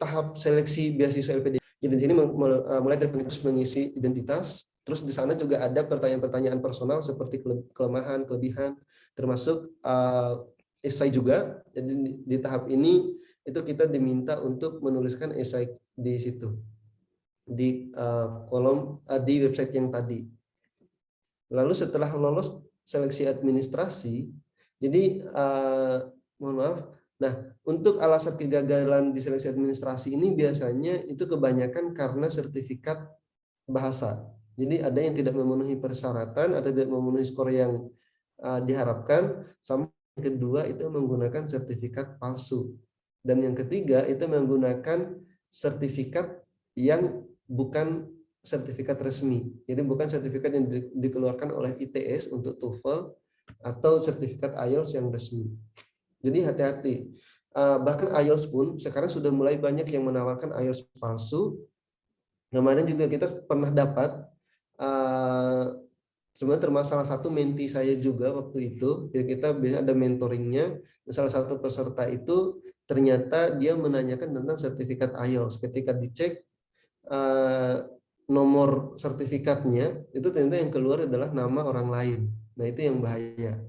Tahap seleksi beasiswa LPDP. Jadi di sini mulai dari mengisi identitas, terus di sana juga ada pertanyaan-pertanyaan personal seperti kelemahan, kelebihan, termasuk esai juga. Jadi di tahap ini itu kita diminta untuk menuliskan esai di situ, di kolom di website yang tadi. Lalu setelah lolos seleksi administrasi, jadi mohon maaf. Nah, untuk alasan kegagalan di seleksi administrasi ini biasanya itu kebanyakan karena sertifikat bahasa. Jadi ada yang tidak memenuhi persyaratan atau tidak memenuhi skor yang diharapkan, sama yang kedua itu menggunakan sertifikat palsu. Dan yang ketiga itu menggunakan sertifikat yang bukan sertifikat resmi. Jadi bukan sertifikat yang dikeluarkan oleh ITS untuk TOEFL atau sertifikat IELTS yang resmi. Jadi hati-hati. Bahkan IELTS pun sekarang sudah mulai banyak yang menawarkan IELTS palsu. Kemarin juga kita pernah dapat sebenarnya termasuk salah satu menti saya juga waktu itu. Jadi kita biasa ada mentoringnya. Salah satu peserta itu ternyata dia menanyakan tentang sertifikat IELTS. Ketika dicek nomor sertifikatnya, itu ternyata yang keluar adalah nama orang lain. Nah itu yang bahaya.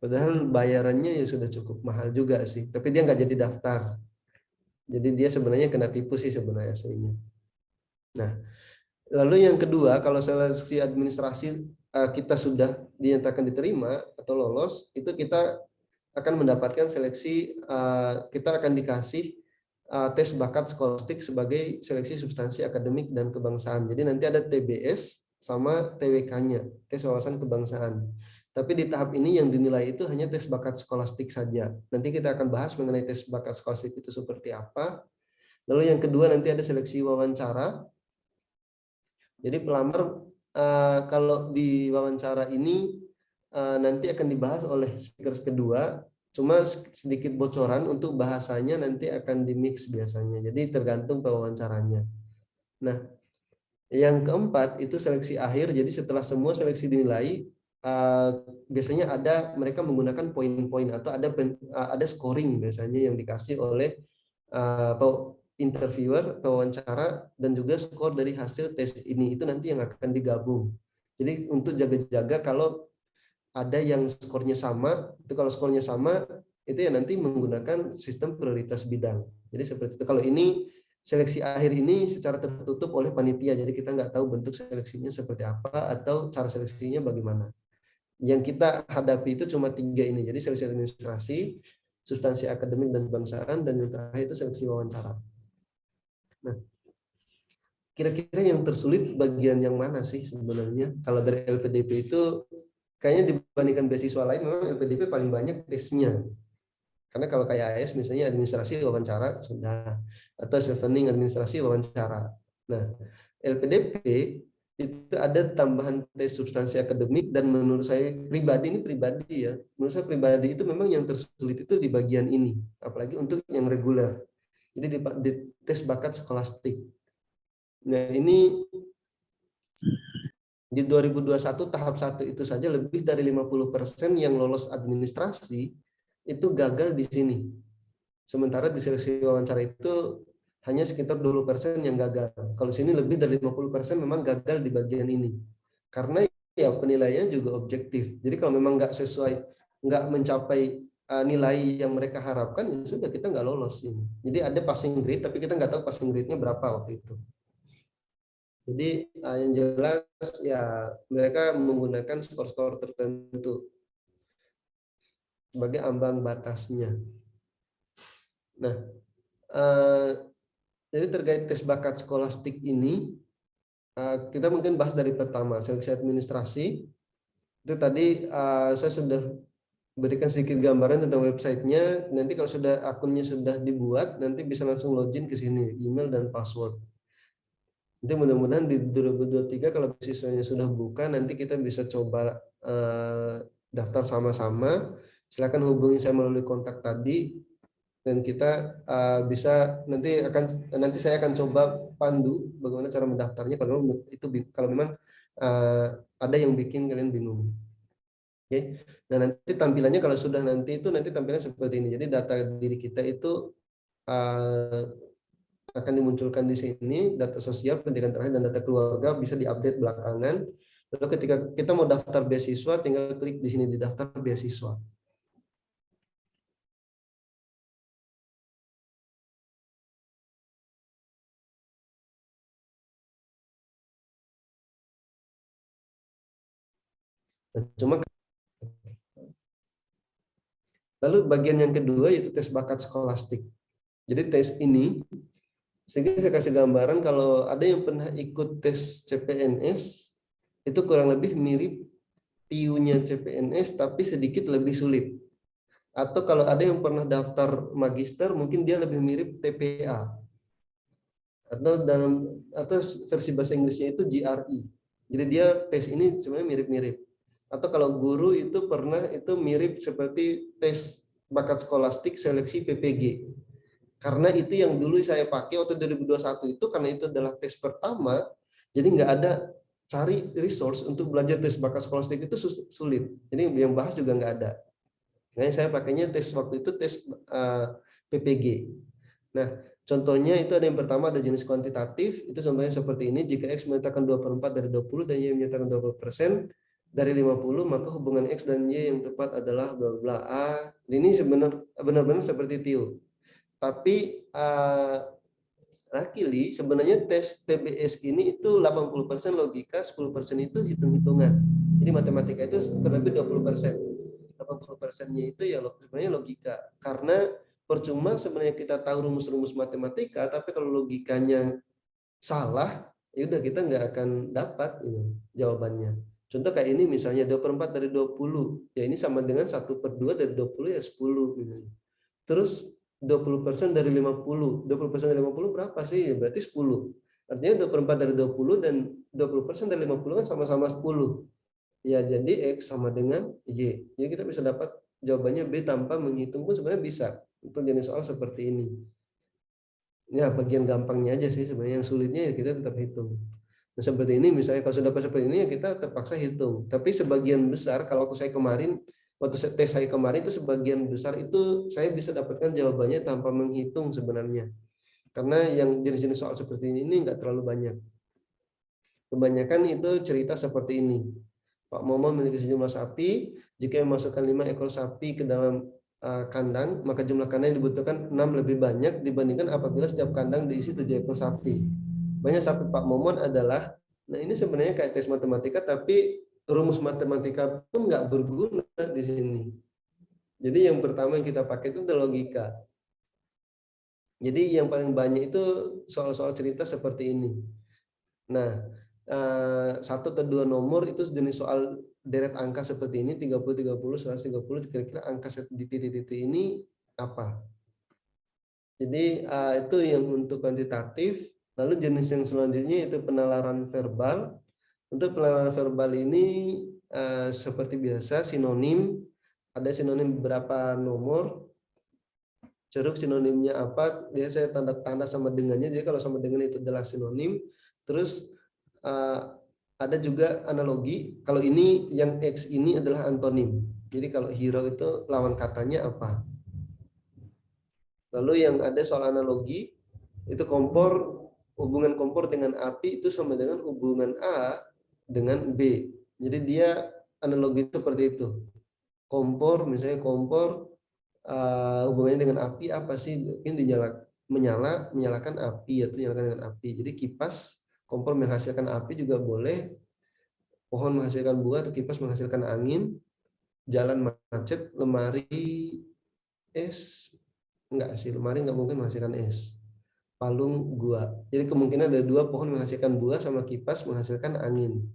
Padahal bayarannya ya sudah cukup mahal juga sih. Tapi dia nggak jadi daftar. Jadi dia sebenarnya kena tipu sih sebenarnya aslinya. Nah, lalu yang kedua, kalau seleksi administrasi kita sudah dinyatakan diterima atau lolos, itu kita akan mendapatkan seleksi, kita akan dikasih tes bakat skolastik sebagai seleksi substansi akademik dan kebangsaan. Jadi nanti ada TBS sama TWK-nya, tes wawasan kebangsaan. Tapi di tahap ini yang dinilai itu hanya tes bakat skolastik saja. Nanti kita akan bahas mengenai tes bakat skolastik itu seperti apa. Lalu yang kedua nanti ada seleksi wawancara. Jadi pelamar kalau di wawancara ini nanti akan dibahas oleh speaker kedua. Cuma sedikit bocoran untuk bahasanya nanti akan dimix biasanya. Jadi tergantung pewawancaranya. Nah, yang keempat itu seleksi akhir. Jadi setelah semua seleksi dinilai, biasanya ada mereka menggunakan poin-poin atau ada scoring biasanya yang dikasih oleh interviewer, pewawancara, dan juga skor dari hasil tes ini. Itu nanti yang akan digabung. Jadi untuk jaga-jaga kalau ada yang skornya sama, itu kalau skornya sama, itu ya nanti menggunakan sistem prioritas bidang. Jadi seperti itu. Kalau ini seleksi akhir ini secara tertutup oleh panitia, jadi kita nggak tahu bentuk seleksinya seperti apa atau cara seleksinya bagaimana. Yang kita hadapi itu cuma 3 ini, jadi seleksi administrasi, substansi akademik dan kebangsaan, dan yang terakhir itu seleksi wawancara. Nah, kira-kira yang tersulit bagian yang mana sih sebenarnya? Kalau dari LPDP itu kayaknya dibandingkan beasiswa lain memang LPDP paling banyak tesnya. Karena kalau kayak AS misalnya administrasi wawancara sudah, atau self-learning administrasi wawancara. Nah, LPDP itu ada tambahan tes substansi akademik, dan menurut saya pribadi ya, menurut saya pribadi itu memang yang tersulit itu di bagian ini, apalagi untuk yang reguler. Jadi di tes bakat skolastik. Nah, ini di 2021 tahap 1 itu saja lebih dari 50% yang lolos administrasi itu gagal di sini. Sementara di seleksi wawancara itu hanya sekitar 20% yang gagal. Kalau sini lebih dari 50% memang gagal di bagian ini. Karena ya penilaiannya juga objektif. Jadi kalau memang nggak sesuai, nggak mencapai nilai yang mereka harapkan, ya sudah kita nggak lolos ini. Jadi ada passing grade, tapi kita nggak tahu passing grade-nya berapa waktu itu. Jadi yang jelas ya mereka menggunakan skor-skor tertentu sebagai ambang batasnya. Nah, jadi terkait tes bakat skolastik ini, kita mungkin bahas dari pertama, seleksi administrasi. Itu tadi saya sudah berikan sedikit gambaran tentang websitenya. Nanti kalau sudah akunnya sudah dibuat, nanti bisa langsung login ke sini, email dan password. Nanti mudah-mudahan di 2023 kalau siswanya sudah buka, nanti kita bisa coba daftar sama-sama. Silakan hubungi saya melalui kontak tadi, dan kita bisa nanti saya akan coba pandu bagaimana cara mendaftarnya kalau memang ada yang bikin kalian bingung. Oke. Nah, nanti tampilannya kalau sudah nanti tampilannya seperti ini. Jadi data diri kita itu akan dimunculkan di sini, data sosial, pendidikan terakhir, dan data keluarga bisa diupdate belakangan. Lalu ketika kita mau daftar beasiswa, tinggal klik di sini di daftar beasiswa. Nah, cuma lalu bagian yang kedua yaitu tes bakat skolastik. Jadi tes ini, sedikit saya kasih gambaran kalau ada yang pernah ikut tes CPNS, itu kurang lebih mirip TIU-nya CPNS tapi sedikit lebih sulit. Atau kalau ada yang pernah daftar magister, mungkin dia lebih mirip TPA. Atau versi bahasa Inggrisnya itu GRE. Jadi dia tes ini sebenarnya mirip-mirip. Atau kalau guru itu pernah itu mirip seperti tes bakat skolastik seleksi PPG. Karena itu yang dulu saya pakai waktu 2021 itu, karena itu adalah tes pertama, jadi nggak ada cari resource untuk belajar tes bakat skolastik itu sulit. Jadi yang bahas juga nggak ada. Makanya saya pakainya tes waktu itu tes PPG. Nah, contohnya itu ada yang pertama ada jenis kuantitatif, itu contohnya seperti ini, jika X menyatakan 2/4 dari 20 dan Y menyatakan 20% dari 50, maka hubungan X dan Y yang tepat adalah bla bla A. Ini benar-benar seperti TIU. Tapi luckily sebenarnya tes TBS ini itu 80% logika, 10% itu hitung-hitungan. Jadi matematika itu kurang lebih 20%. 80%-nya itu ya sebenarnya logika. Karena percuma sebenarnya kita tahu rumus-rumus matematika, tapi kalau logikanya salah, ya udah kita nggak akan dapat jawabannya. Contoh kayak ini misalnya 2/4 dari 20, ya ini sama dengan 1/2 dari 20 ya 10. Terus 20% dari 50, 20% dari 50 berapa sih? Ya berarti 10. Artinya 2/4 dari 20 dan 20% dari 50 kan sama-sama 10. Ya, jadi X sama dengan Y. Jadi kita bisa dapat jawabannya B tanpa menghitung pun sebenarnya bisa. Untuk jenis soal seperti ini. Ya, bagian gampangnya aja sih sebenarnya, yang sulitnya ya kita tetap hitung. Nah, seperti ini misalnya kalau sudah dapat seperti ini ya kita terpaksa hitung. Tapi sebagian besar kalau waktu tes saya kemarin itu sebagian besar itu saya bisa dapatkan jawabannya tanpa menghitung sebenarnya. Karena yang jenis-jenis soal seperti ini nggak terlalu banyak. Kebanyakan itu cerita seperti ini. Pak Momo memiliki sejumlah sapi. Jika memasukkan 5 ekor sapi ke dalam kandang, maka jumlah kandang yang dibutuhkan 6 lebih banyak dibandingkan apabila setiap kandang diisi 7 ekor sapi. Banyak sapi Pak Momon adalah, nah ini sebenarnya kayak tes matematika, tapi rumus matematika pun nggak berguna di sini. Jadi yang pertama yang kita pakai itu adalah logika. Jadi yang paling banyak itu soal-soal cerita seperti ini. Nah, 1 atau 2 nomor itu jenis soal deret angka seperti ini, 30, 30, 130, kira-kira angka di titik-titik ini apa? Jadi itu yang untuk kuantitatif. Lalu jenis yang selanjutnya itu penalaran verbal. Untuk penalaran verbal ini seperti biasa sinonim, ada sinonim beberapa nomor. Ceruk sinonimnya apa? Dia saya tanda sama dengannya. Jadi kalau sama dengan itu adalah sinonim. Terus ada juga analogi. Kalau ini yang X ini adalah antonim. Jadi kalau hero itu lawan katanya apa? Lalu yang ada soal analogi itu kompor, hubungan kompor dengan api itu sama dengan hubungan A dengan B. Jadi dia analogi seperti itu. Kompor, misalnya kompor hubungannya dengan api apa sih? Mungkin menyalakan api atau menyalakan dengan api. Jadi kipas, kompor menghasilkan api juga boleh. Pohon menghasilkan buah atau kipas menghasilkan angin. Jalan macet, lemari es. Enggak sih, lemari enggak mungkin menghasilkan es. Palung gua. Jadi kemungkinan ada 2 pohon menghasilkan buah sama kipas menghasilkan angin.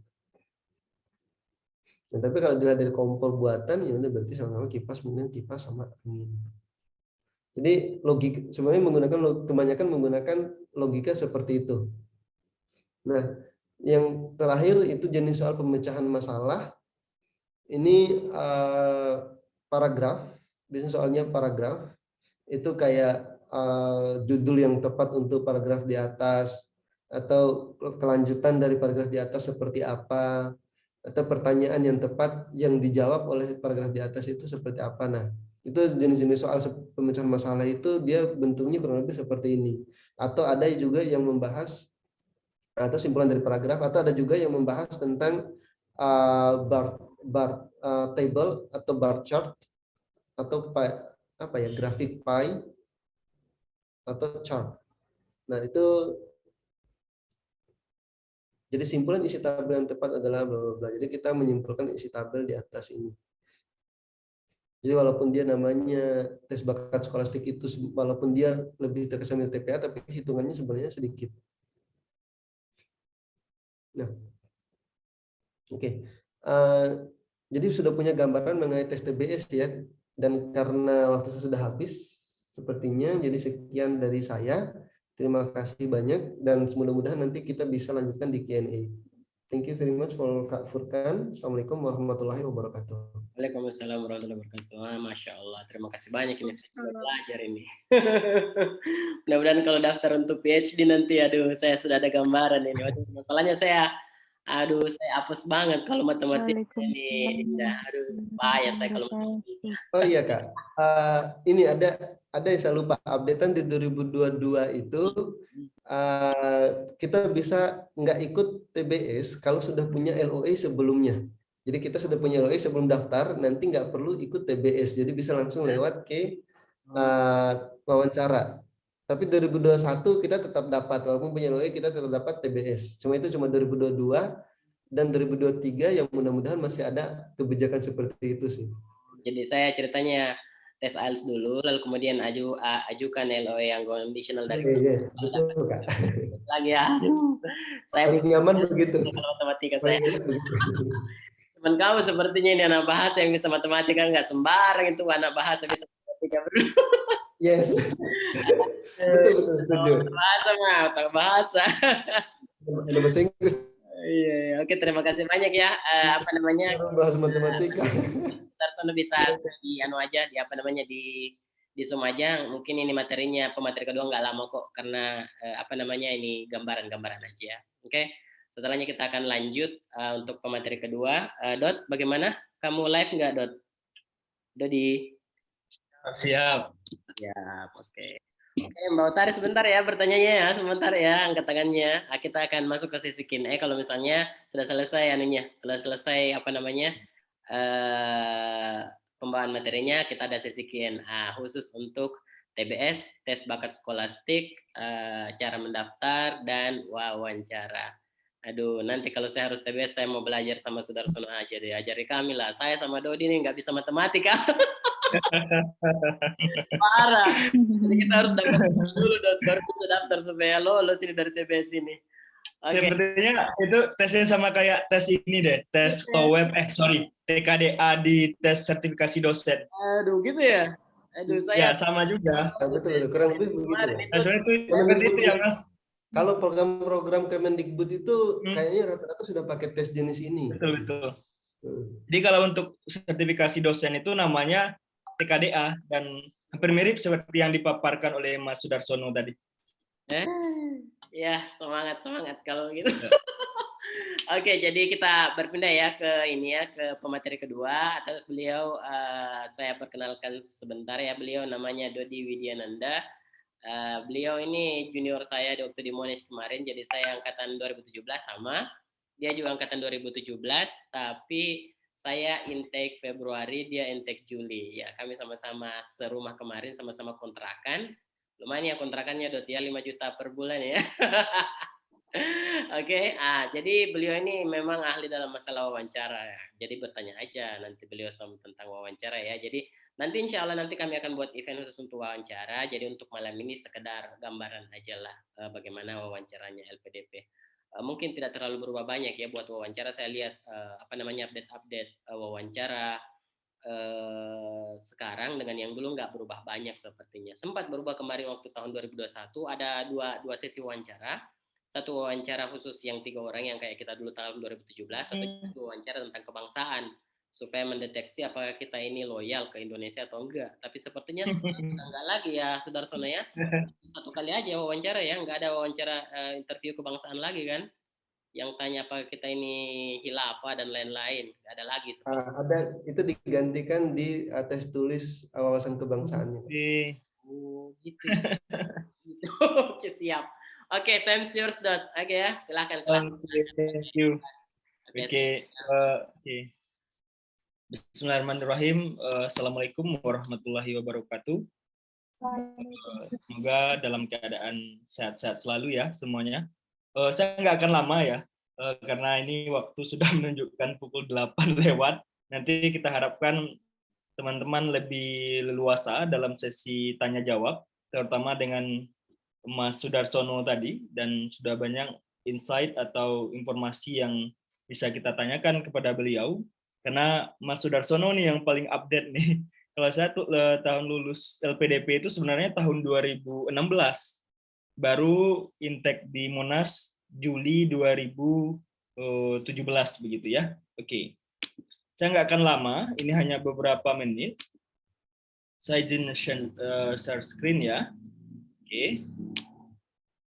Nah, tapi kalau dilihat dari kompor buatan ya udah berarti sama-sama kipas, mungkin kipas sama angin. Jadi logika sebenarnya kebanyakan menggunakan logika seperti itu. Nah, yang terakhir itu jenis soal pemecahan masalah. Ini paragraf, biasanya soalnya paragraf itu kayak judul yang tepat untuk paragraf di atas atau kelanjutan dari paragraf di atas seperti apa, atau pertanyaan yang tepat yang dijawab oleh paragraf di atas itu seperti apa. Nah, itu jenis-jenis soal pemecahan masalah itu dia bentuknya kurang lebih seperti ini. Atau ada juga yang membahas atau simpulan dari paragraf, atau ada juga yang membahas tentang bar table atau bar chart atau apa ya, grafik pie atau chart. Nah, itu Jadi simpulan isi tabel yang tepat adalah bla bla bla. Jadi kita menyimpulkan isi tabel di atas ini. Jadi walaupun dia namanya tes bakat skolastik itu, walaupun dia lebih terkesan mirip TPA, tapi hitungannya sebenarnya sedikit. Nah, oke. Jadi sudah punya gambaran mengenai tes TBS ya. Dan karena waktu sudah habis, sepertinya jadi sekian dari saya. Terima kasih banyak dan mudah-mudahan nanti kita bisa lanjutkan di Q&A. Thank you very much for Kak Furkan. Assalamualaikum warahmatullahi wabarakatuh. Waalaikumsalam warahmatullahi wabarakatuh. Masya Allah, terima kasih banyak ini saya juga belajar ini. Mudah-mudahan kalau daftar untuk PhD nanti, aduh, saya sudah ada gambaran ini. Waduh, masalahnya saya apes banget kalau matematika ini, Indah. Aduh, bahaya saya kalau matematika. Oh iya Kak, ini ada yang saya lupa, updatean di 2022 itu kita bisa nggak ikut TBS kalau sudah punya LOE sebelumnya. Jadi kita sudah punya LOE sebelum daftar, nanti nggak perlu ikut TBS, jadi bisa langsung lewat ke wawancara. Tapi 2021 kita tetap dapat, walaupun punya LOE kita tetap dapat TBS. Cuma itu cuma 2022 dan 2023 yang mudah-mudahan masih ada kebijakan seperti itu sih. Jadi saya ceritanya tes IELTS dulu, lalu kemudian ajukan LOE yang conditional dari Yes, betul Kak. lagi ya. Saya Paling nyaman begitu. kalau matematika Paling saya. enak begitu. Teman kamu sepertinya ini anak bahasa yang bisa matematika, nggak sembarang itu anak bahasa bisa matematika bro. Yes. Betul setuju. Bahasa mah, otak bahasa. Ada bahasa Inggris. Iya, oke, terima kasih banyak ya. Apa namanya? Bahas matematika. Darsono bisa di aja di apa namanya di Zoom aja. Mungkin ini materinya pemateri kedua nggak lama kok karena apa namanya ini gambaran-gambaran aja. Oke. Setelahnya kita akan lanjut untuk pemateri kedua. Dot, bagaimana? Kamu live nggak, Dot? Dodi? Siap. Siap, oke. Oke, Mbak Utari sebentar ya bertanyanya ya, sebentar ya angkat tangannya. Kita akan masuk ke sesi Q&A kalau misalnya sudah selesai anunya, sudah selesai apa namanya pembawaan materinya, kita ada sesi Q&A khusus untuk TBS, tes bakat skolastik, cara mendaftar dan wawancara. Aduh, nanti kalau saya harus TBS, saya mau belajar sama Sudarsono aja deh, ajari kami lah. Saya sama Dodi nih nggak bisa matematika. Parah. Jadi kita harus daftar dulu, baru bisa daftar supaya lolos ini dari TBS ini. Sepertinya itu tesnya sama kayak tes ini deh, tes TOEFL, TKDA di tes sertifikasi dosen. Aduh, gitu ya? Aduh, saya... Ya, sama juga. Betul, kurang lebih begitu. Sebenarnya itu seperti itu ya, Mas. Kalau program-program Kemendikbud itu kayaknya rata-rata sudah pakai tes jenis ini. Betul. Jadi kalau untuk sertifikasi dosen itu namanya TKDA dan hampir mirip seperti yang dipaparkan oleh Mas Sudarsono tadi. Ya, semangat kalau gitu. Oke, jadi kita berpindah ya ke ini ya, ke pemateri kedua. Atau beliau saya perkenalkan sebentar ya, beliau namanya Dodi Widyananda. Beliau ini junior saya waktu di Monash kemarin, jadi saya angkatan 2017 sama. Dia juga angkatan 2017, tapi saya intake Februari, dia intake Juli. Ya, kami sama-sama serumah kemarin, sama-sama kontrakan. Lumayan ya kontrakannya, Dot ya, 5 juta per bulan ya. Oke, jadi beliau ini memang ahli dalam masalah wawancara ya. Jadi bertanya aja nanti beliau tentang wawancara ya. Jadi nanti insya Allah nanti kami akan buat event khusus untuk wawancara. Jadi untuk malam ini sekedar gambaran aja lah bagaimana wawancaranya LPDP. Mungkin tidak terlalu berubah banyak ya buat wawancara. Saya lihat apa namanya update wawancara sekarang dengan yang dulu nggak berubah banyak sepertinya. Sempat berubah kemarin waktu tahun 2021 ada dua sesi wawancara. Satu wawancara khusus yang 3 orang yang kayak kita dulu tahun 2017, satu wawancara tentang kebangsaan supaya mendeteksi apakah kita ini loyal ke Indonesia atau enggak. Tapi sepertinya enggak lagi ya, Sudarsono ya. Satu kali aja wawancara ya, enggak ada wawancara interview kebangsaan lagi kan. Yang tanya apakah kita ini khilafah dan lain-lain, enggak ada lagi. Ada, itu digantikan di tes tulis wawasan kebangsaannya. Oh, gitu. Oke, siap. Oke, time's yours, Dot. Oke ya, silakan. Thank you. Oke. Bismillahirrahmanirrahim. Assalamualaikum warahmatullahi wabarakatuh. Semoga dalam keadaan sehat-sehat selalu ya semuanya. Saya nggak akan lama ya. karena ini waktu sudah menunjukkan pukul 8 lewat. Nanti kita harapkan teman-teman lebih leluasa dalam sesi tanya jawab, terutama dengan Mas Sudarsono tadi, dan sudah banyak insight atau informasi yang bisa kita tanyakan kepada beliau, karena Mas Sudarsono nih yang paling update nih. Kalau saya tuh tahun lulus LPDP itu sebenarnya tahun 2016, baru intake di Monas Juli 2017 begitu ya. Oke. Saya nggak akan lama, ini hanya beberapa menit. Saya izin share screen ya. Oke.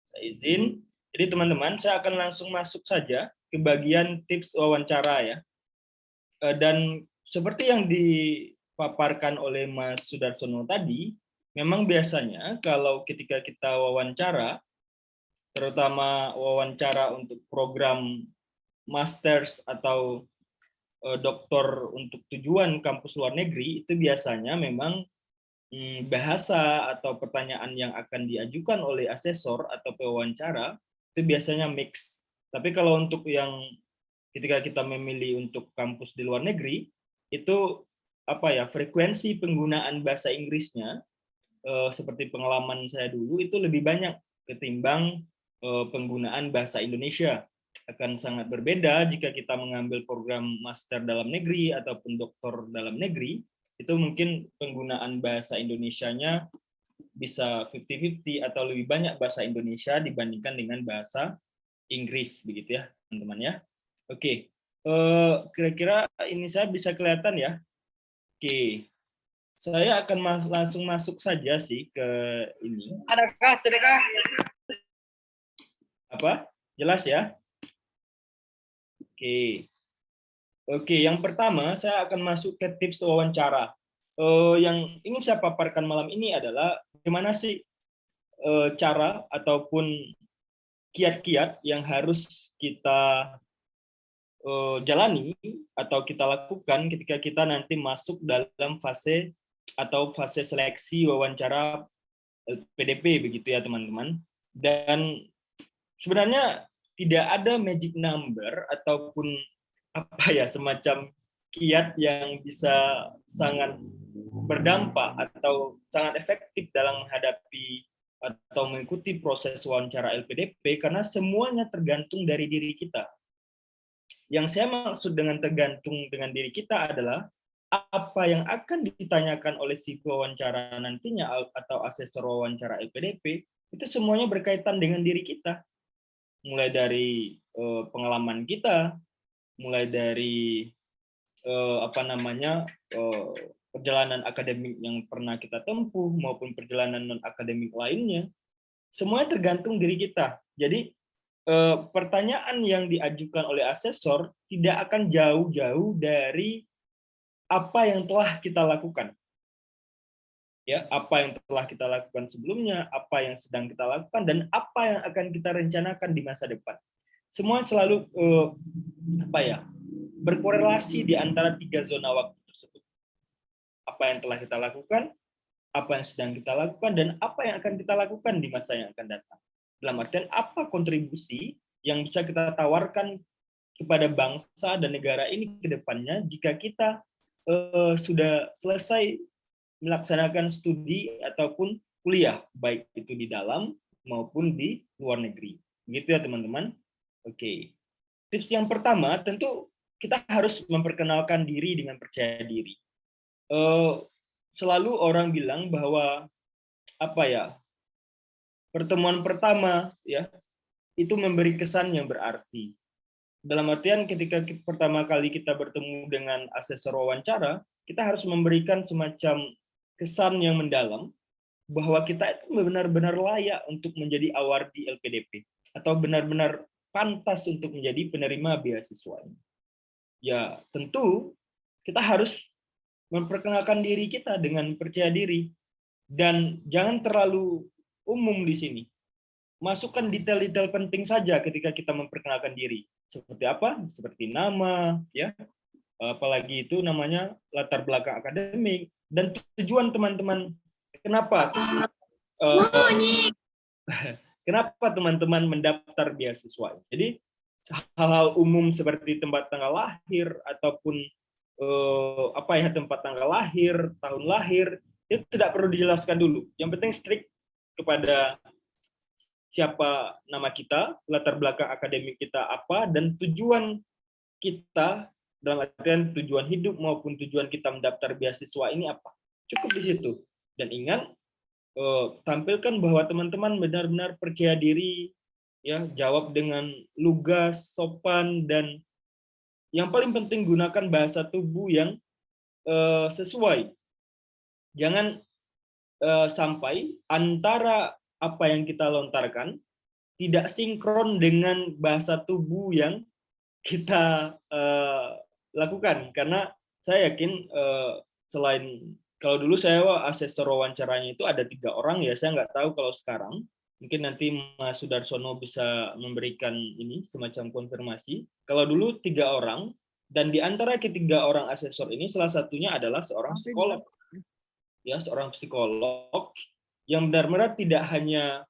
Saya izin. Jadi teman-teman, saya akan langsung masuk saja ke bagian tips wawancara ya. Dan seperti yang dipaparkan oleh Mas Sudarsono tadi, memang biasanya kalau ketika kita wawancara, terutama wawancara untuk program masters atau doktor untuk tujuan kampus luar negeri, itu biasanya memang bahasa atau pertanyaan yang akan diajukan oleh asesor atau pewawancara itu biasanya mix. Tapi kalau untuk yang ketika kita memilih untuk kampus di luar negeri, itu frekuensi penggunaan bahasa Inggrisnya seperti pengalaman saya dulu itu lebih banyak ketimbang penggunaan bahasa Indonesia. Akan sangat berbeda jika kita mengambil program master dalam negeri ataupun doktor dalam negeri, itu mungkin penggunaan bahasa Indonesianya bisa 50-50 atau lebih banyak bahasa Indonesia dibandingkan dengan bahasa Inggris begitu ya teman-teman ya. Oke, kira-kira ini saya bisa kelihatan ya. Oke, saya akan langsung masuk saja sih ke ini. Adakah? Apa? Jelas ya? Oke, yang pertama saya akan masuk ke tips wawancara. Yang ingin saya paparkan malam ini adalah bagaimana sih cara ataupun kiat-kiat yang harus kita jalani atau kita lakukan ketika kita nanti masuk dalam fase atau fase seleksi wawancara PDP begitu ya teman-teman. Dan sebenarnya tidak ada magic number ataupun semacam kiat yang bisa sangat berdampak atau sangat efektif dalam menghadapi atau mengikuti proses wawancara LPDP, karena semuanya tergantung dari diri kita. Yang saya maksud dengan tergantung dengan diri kita adalah apa yang akan ditanyakan oleh si pewawancara nantinya atau asesor wawancara LPDP, itu semuanya berkaitan dengan diri kita. Mulai dari pengalaman kita, mulai dari perjalanan akademik yang pernah kita tempuh maupun perjalanan non akademik lainnya, semuanya tergantung diri kita. Jadi pertanyaan yang diajukan oleh asesor tidak akan jauh-jauh dari apa yang telah kita lakukan. Ya, apa yang telah kita lakukan sebelumnya, apa yang sedang kita lakukan, dan apa yang akan kita rencanakan di masa depan. Semua selalu berkorelasi di antara 3 zona waktu tersebut. Apa yang telah kita lakukan, apa yang sedang kita lakukan, dan apa yang akan kita lakukan di masa yang akan datang. Dalam artian apa kontribusi yang bisa kita tawarkan kepada bangsa dan negara ini ke depannya jika kita sudah selesai melaksanakan studi ataupun kuliah, baik itu di dalam maupun di luar negeri. Begitu ya teman-teman. Oke. Tips yang pertama, tentu kita harus memperkenalkan diri dengan percaya diri. Selalu orang bilang bahwa pertemuan pertama ya itu memberi kesan yang berarti. Dalam artian ketika pertama kali kita bertemu dengan asesor wawancara, kita harus memberikan semacam kesan yang mendalam bahwa kita itu benar-benar layak untuk menjadi awardee LPDP atau benar-benar pantas untuk menjadi penerima beasiswa ini. Ya, tentu kita harus memperkenalkan diri kita dengan percaya diri dan jangan terlalu umum di sini. Masukkan detail-detail penting saja ketika kita memperkenalkan diri. Seperti apa? Seperti nama, ya. Apalagi itu namanya latar belakang akademik dan tujuan teman-teman. Kenapa teman-teman mendaftar beasiswa? Jadi hal-hal umum seperti tempat tanggal lahir ataupun tempat tanggal lahir, tahun lahir, itu tidak perlu dijelaskan dulu. Yang penting strict kepada siapa nama kita, latar belakang akademik kita apa, dan tujuan kita dalam artian tujuan hidup maupun tujuan kita mendaftar beasiswa ini apa. Cukup di situ. Dan ingat, tampilkan bahwa teman-teman benar-benar percaya diri, ya, jawab dengan lugas, sopan, dan yang paling penting gunakan bahasa tubuh yang sesuai. Jangan sampai antara apa yang kita lontarkan tidak sinkron dengan bahasa tubuh yang kita lakukan. Karena saya yakin selain kalau dulu saya asesor wawancaranya itu ada 3 orang, ya saya nggak tahu kalau sekarang. Mungkin nanti Mas Sudarsono bisa memberikan ini semacam konfirmasi. Kalau dulu 3 orang, dan di antara ketiga orang asesor ini salah satunya adalah seorang psikolog. Ya, seorang psikolog yang benar-benar tidak hanya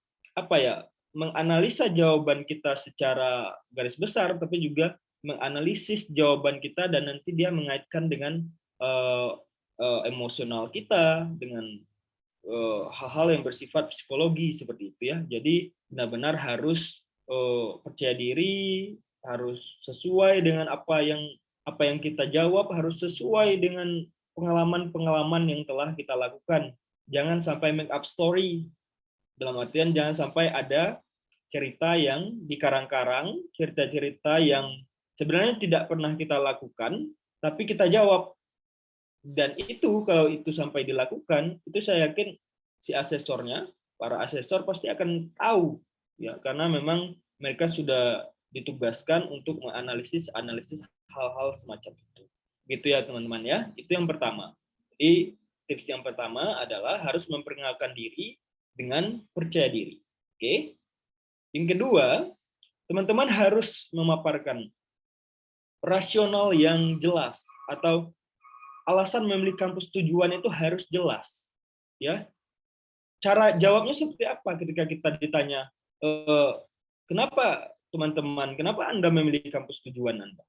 menganalisa jawaban kita secara garis besar, tapi juga menganalisis jawaban kita dan nanti dia mengaitkan dengan emosional kita, dengan hal-hal yang bersifat psikologi seperti itu, ya. Jadi benar-benar harus percaya diri, harus sesuai dengan apa yang kita jawab, harus sesuai dengan pengalaman-pengalaman yang telah kita lakukan. Jangan sampai make up story. Dalam artian jangan sampai ada cerita yang dikarang-karang, cerita-cerita yang sebenarnya tidak pernah kita lakukan, tapi kita jawab. Dan itu kalau itu sampai dilakukan, itu saya yakin si asesornya, para asesor pasti akan tahu, ya, karena memang mereka sudah ditugaskan untuk menganalisis hal-hal semacam itu. Gitu ya teman-teman, ya. Itu yang pertama. Jadi tips yang pertama adalah harus memperkenalkan diri dengan percaya diri. Oke. Yang kedua, teman-teman harus memaparkan rasional yang jelas atau alasan memilih kampus tujuan itu harus jelas, ya. Cara jawabnya seperti apa ketika kita ditanya, kenapa teman-teman, kenapa Anda memilih kampus tujuan Anda?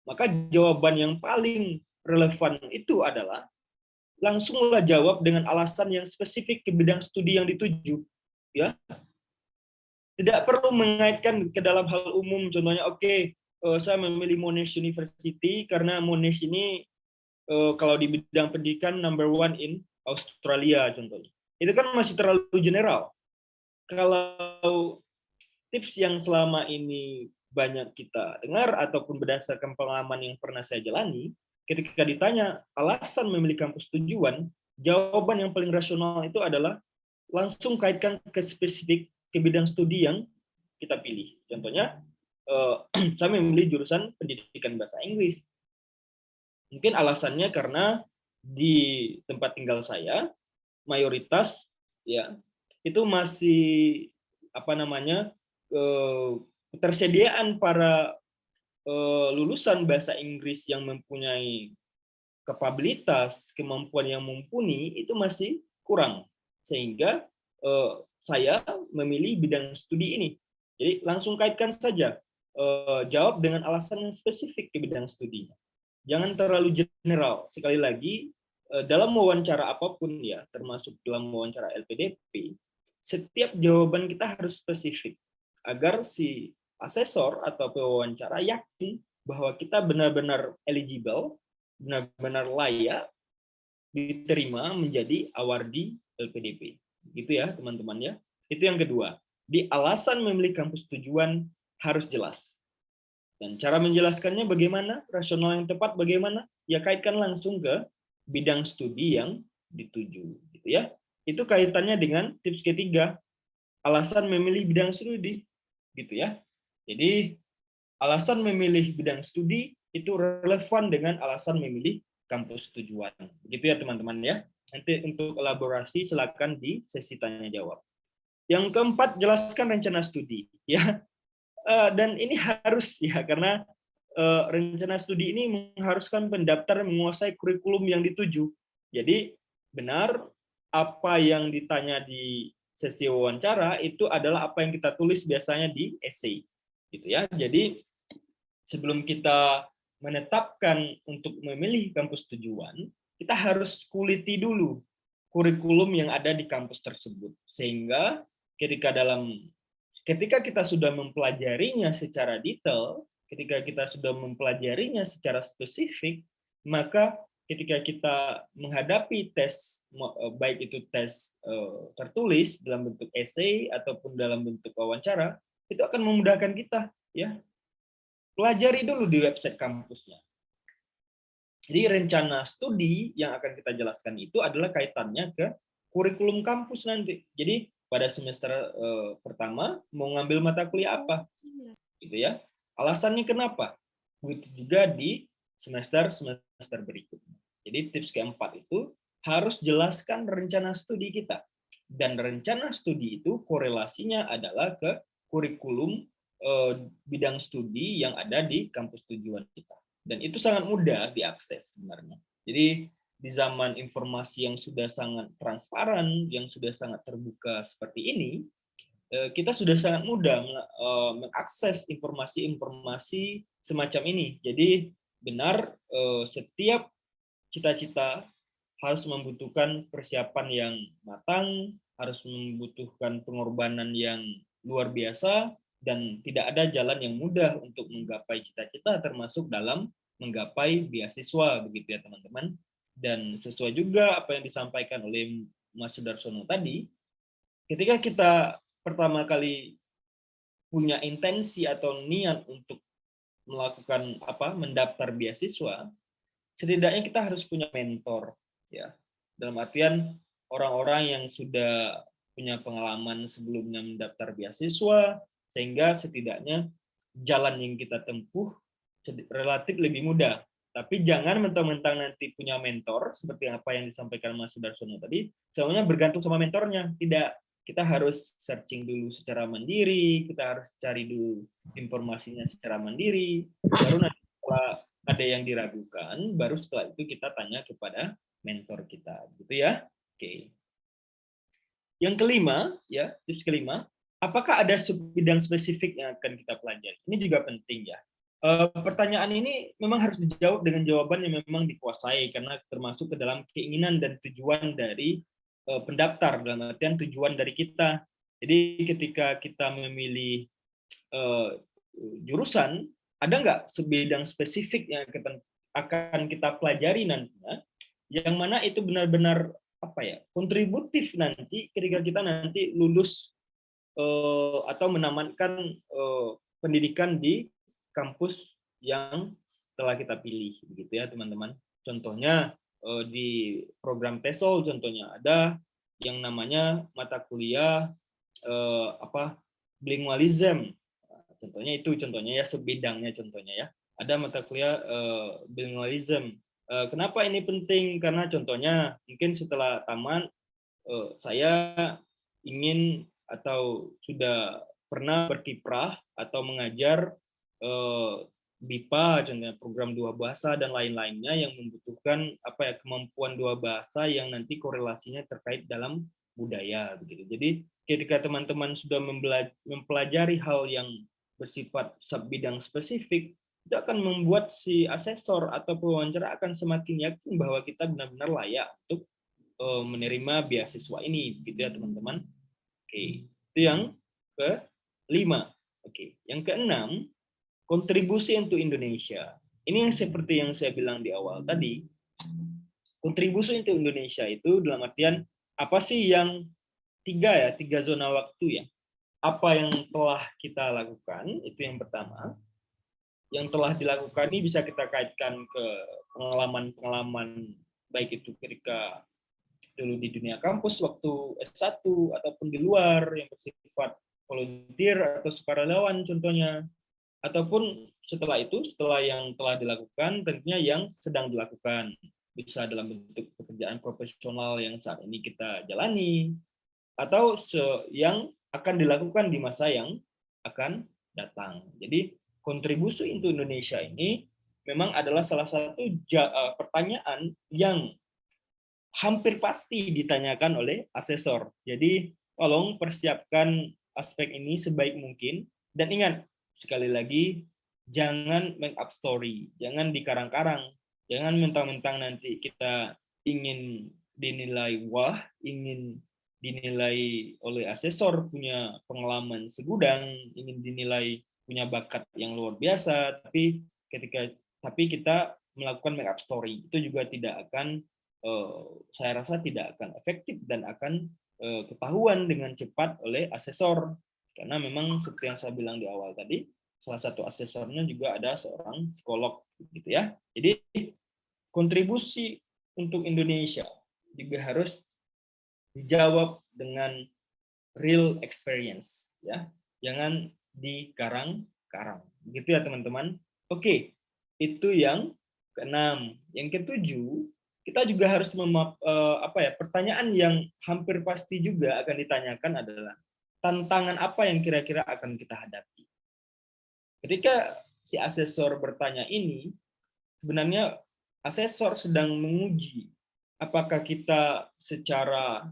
Maka jawaban yang paling relevan itu adalah langsunglah jawab dengan alasan yang spesifik ke bidang studi yang dituju, ya. Tidak perlu mengaitkan ke dalam hal umum, contohnya saya memilih Monash University karena Monash ini kalau di bidang pendidikan number 1 in Australia contohnya. Itu kan masih terlalu general. Kalau tips yang selama ini banyak kita dengar ataupun berdasarkan pengalaman yang pernah saya jalani, ketika ditanya alasan memilih kampus tujuan, jawaban yang paling rasional itu adalah langsung kaitkan ke spesifik ke bidang studi yang kita pilih. Contohnya, saya memilih jurusan pendidikan bahasa Inggris. Mungkin alasannya karena di tempat tinggal saya mayoritas, ya, itu masih ketersediaan para lulusan bahasa Inggris yang mempunyai kapabilitas, kemampuan yang mumpuni itu masih kurang, sehingga saya memilih bidang studi ini. Jadi langsung kaitkan saja, jawab dengan alasan yang spesifik ke bidang studinya. Jangan terlalu general. Sekali lagi, dalam wawancara apapun, ya, termasuk dalam wawancara LPDP, setiap jawaban kita harus spesifik agar si asesor atau pewawancara yakin bahwa kita benar-benar eligible, benar-benar layak diterima menjadi awardee LPDP. Gitu ya, teman-teman, ya. Itu yang kedua. Di alasan memilih kampus tujuan harus jelas. Dan cara menjelaskannya bagaimana? Rasional yang tepat bagaimana? Ya kaitkan langsung ke bidang studi yang dituju, gitu ya. Itu kaitannya dengan tips ketiga, alasan memilih bidang studi, gitu ya. Jadi alasan memilih bidang studi itu relevan dengan alasan memilih kampus tujuan. Begitu ya teman-teman, ya. Nanti untuk elaborasi silakan di sesi tanya jawab. Yang keempat, jelaskan rencana studi, ya. Dan ini harus, ya, karena rencana studi ini mengharuskan pendaftar menguasai kurikulum yang dituju. Jadi benar apa yang ditanya di sesi wawancara itu adalah apa yang kita tulis biasanya di essay, gitu ya. Jadi sebelum kita menetapkan untuk memilih kampus tujuan, kita harus kuliti dulu kurikulum yang ada di kampus tersebut. Sehingga ketika kita sudah mempelajarinya secara detail, ketika kita sudah mempelajarinya secara spesifik, maka ketika kita menghadapi tes, baik itu tes tertulis dalam bentuk essay ataupun dalam bentuk wawancara, itu akan memudahkan kita, ya. Pelajari dulu di website kampusnya. Jadi rencana studi yang akan kita jelaskan itu adalah kaitannya ke kurikulum kampus nanti. Jadi pada semester pertama mau ngambil mata kuliah apa, gitu ya. Alasannya kenapa? Begitu juga di semester berikutnya. Jadi tips keempat itu harus jelaskan rencana studi kita. Dan rencana studi itu korelasinya adalah ke kurikulum bidang studi yang ada di kampus tujuan kita. Dan itu sangat mudah diakses sebenarnya. Jadi di zaman informasi yang sudah sangat transparan, yang sudah sangat terbuka seperti ini, kita sudah sangat mudah mengakses informasi-informasi semacam ini. Jadi benar, setiap cita-cita harus membutuhkan persiapan yang matang, harus membutuhkan pengorbanan yang luar biasa, dan tidak ada jalan yang mudah untuk menggapai cita-cita, termasuk dalam menggapai beasiswa, begitu ya teman-teman. Dan sesuai juga apa yang disampaikan oleh Mas Sudarsono tadi, ketika kita pertama kali punya intensi atau niat untuk melakukan mendaftar beasiswa, setidaknya kita harus punya mentor, ya. Dalam artian orang-orang yang sudah punya pengalaman sebelumnya mendaftar beasiswa, sehingga setidaknya jalan yang kita tempuh relatif lebih mudah. Tapi jangan mentang-mentang nanti punya mentor, seperti apa yang disampaikan Mas Sudarsono tadi, semuanya bergantung sama mentornya. Tidak, kita harus searching dulu secara mandiri, kita harus cari dulu informasinya secara mandiri, baru nanti setelah ada yang diragukan, baru setelah itu kita tanya kepada mentor kita, gitu ya. Oke. Yang kelima, ya, tips kelima, apakah ada bidang spesifik yang akan kita pelajari? Ini juga penting, ya. Pertanyaan ini memang harus dijawab dengan jawaban yang memang dikuasai, karena termasuk ke dalam keinginan dan tujuan dari pendaftar, dalam artian tujuan dari kita. Jadi ketika kita memilih jurusan, ada nggak sebidang spesifik yang akan kita pelajari nantinya, yang mana itu benar-benar kontributif nanti ketika kita nanti lulus atau menamatkan pendidikan di kampus yang telah kita pilih, begitu ya teman-teman. Contohnya di program TESOL contohnya ada yang namanya mata kuliah bilingualism. Contohnya itu ya sebidangnya contohnya ya. Ada mata kuliah bilingualism. Kenapa ini penting? Karena contohnya mungkin setelah tamat saya ingin atau sudah pernah berkiprah atau mengajar BIPA, contohnya program dua bahasa dan lain-lainnya yang membutuhkan kemampuan dua bahasa yang nanti korelasinya terkait dalam budaya, begitu. Jadi ketika teman-teman sudah mempelajari hal yang bersifat subbidang spesifik, itu akan membuat si asesor atau pewawancara akan semakin yakin bahwa kita benar-benar layak untuk menerima beasiswa ini, gitu ya teman-teman. Oke, itu yang kelima. Oke, yang keenam, kontribusi untuk Indonesia. Ini yang seperti yang saya bilang di awal tadi. Kontribusi untuk Indonesia itu dalam artian apa sih yang tiga zona waktu ya. Apa yang telah kita lakukan, itu yang pertama. Yang telah dilakukan ini bisa kita kaitkan ke pengalaman-pengalaman baik itu ketika dulu di dunia kampus waktu S1 ataupun di luar yang bersifat volunteer atau sukarelawan contohnya, ataupun setelah yang telah dilakukan tentunya yang sedang dilakukan, bisa dalam bentuk pekerjaan profesional yang saat ini kita jalani, atau yang akan dilakukan di masa yang akan datang. Jadi kontribusi untuk Indonesia ini memang adalah salah satu pertanyaan yang hampir pasti ditanyakan oleh asesor. Jadi tolong persiapkan aspek ini sebaik mungkin, dan ingat sekali lagi, jangan make up story, jangan dikarang-karang, jangan mentang-mentang nanti kita ingin dinilai wah, ingin dinilai oleh asesor punya pengalaman segudang, ingin dinilai punya bakat yang luar biasa, tapi kita melakukan make up story itu juga tidak akan, saya rasa tidak akan efektif dan akan ketahuan dengan cepat oleh asesor, karena memang seperti yang saya bilang di awal tadi, salah satu asesornya juga ada seorang psikolog, gitu ya. Jadi kontribusi untuk Indonesia juga harus dijawab dengan real experience, ya. Jangan dikarang-karang, gitu ya teman-teman. Oke, itu yang keenam. Yang ketujuh, kita juga harus pertanyaan yang hampir pasti juga akan ditanyakan adalah tantangan apa yang kira-kira akan kita hadapi. Ketika si asesor bertanya ini, sebenarnya asesor sedang menguji apakah kita secara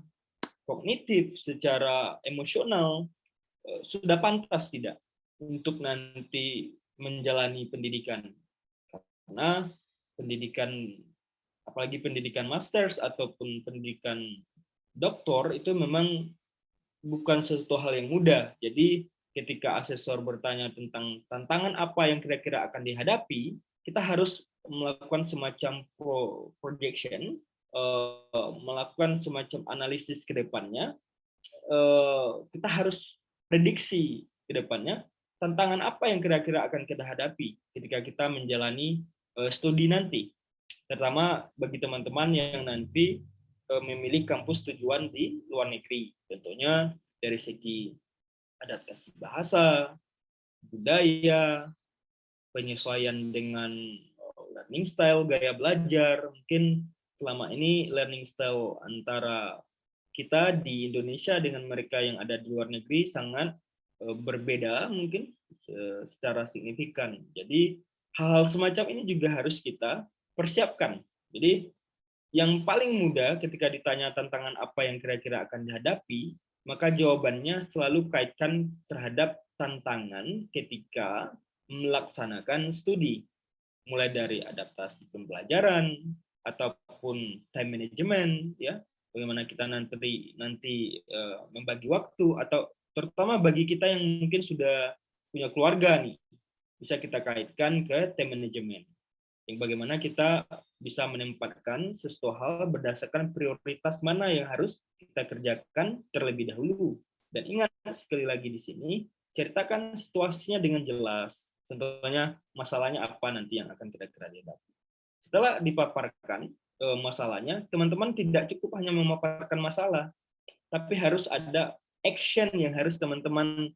kognitif, secara emosional sudah pantas tidak untuk nanti menjalani pendidikan. Karena pendidikan, apalagi pendidikan masters ataupun pendidikan doktor, itu memang bukan sesuatu hal yang mudah. Jadi ketika asesor bertanya tentang tantangan apa yang kira-kira akan dihadapi, kita harus melakukan semacam projection, melakukan semacam analisis ke depannya. Kita harus prediksi ke depannya tantangan apa yang kira-kira akan kita hadapi ketika kita menjalani studi nanti, terutama bagi teman-teman yang nanti memilih kampus tujuan di luar negeri. Tentunya dari segi adaptasi bahasa, budaya, penyesuaian dengan learning style, gaya belajar. Mungkin selama ini learning style antara kita di Indonesia dengan mereka yang ada di luar negeri sangat berbeda mungkin secara signifikan. Jadi hal-hal semacam ini juga harus kita persiapkan. Jadi yang paling mudah ketika ditanya tantangan apa yang kira-kira akan dihadapi, maka jawabannya selalu kaitkan terhadap tantangan ketika melaksanakan studi, mulai dari adaptasi pembelajaran ataupun time management, ya, bagaimana kita nanti membagi waktu, atau terutama bagi kita yang mungkin sudah punya keluarga nih, bisa kita kaitkan ke time management, yang bagaimana kita bisa menempatkan sesuatu hal berdasarkan prioritas mana yang harus kita kerjakan terlebih dahulu. Dan ingat sekali lagi di sini, ceritakan situasinya dengan jelas. Contohnya masalahnya apa nanti yang akan kira-kira dihadapi. Setelah dipaparkan masalahnya, teman-teman tidak cukup hanya memaparkan masalah, tapi harus ada action yang harus teman-teman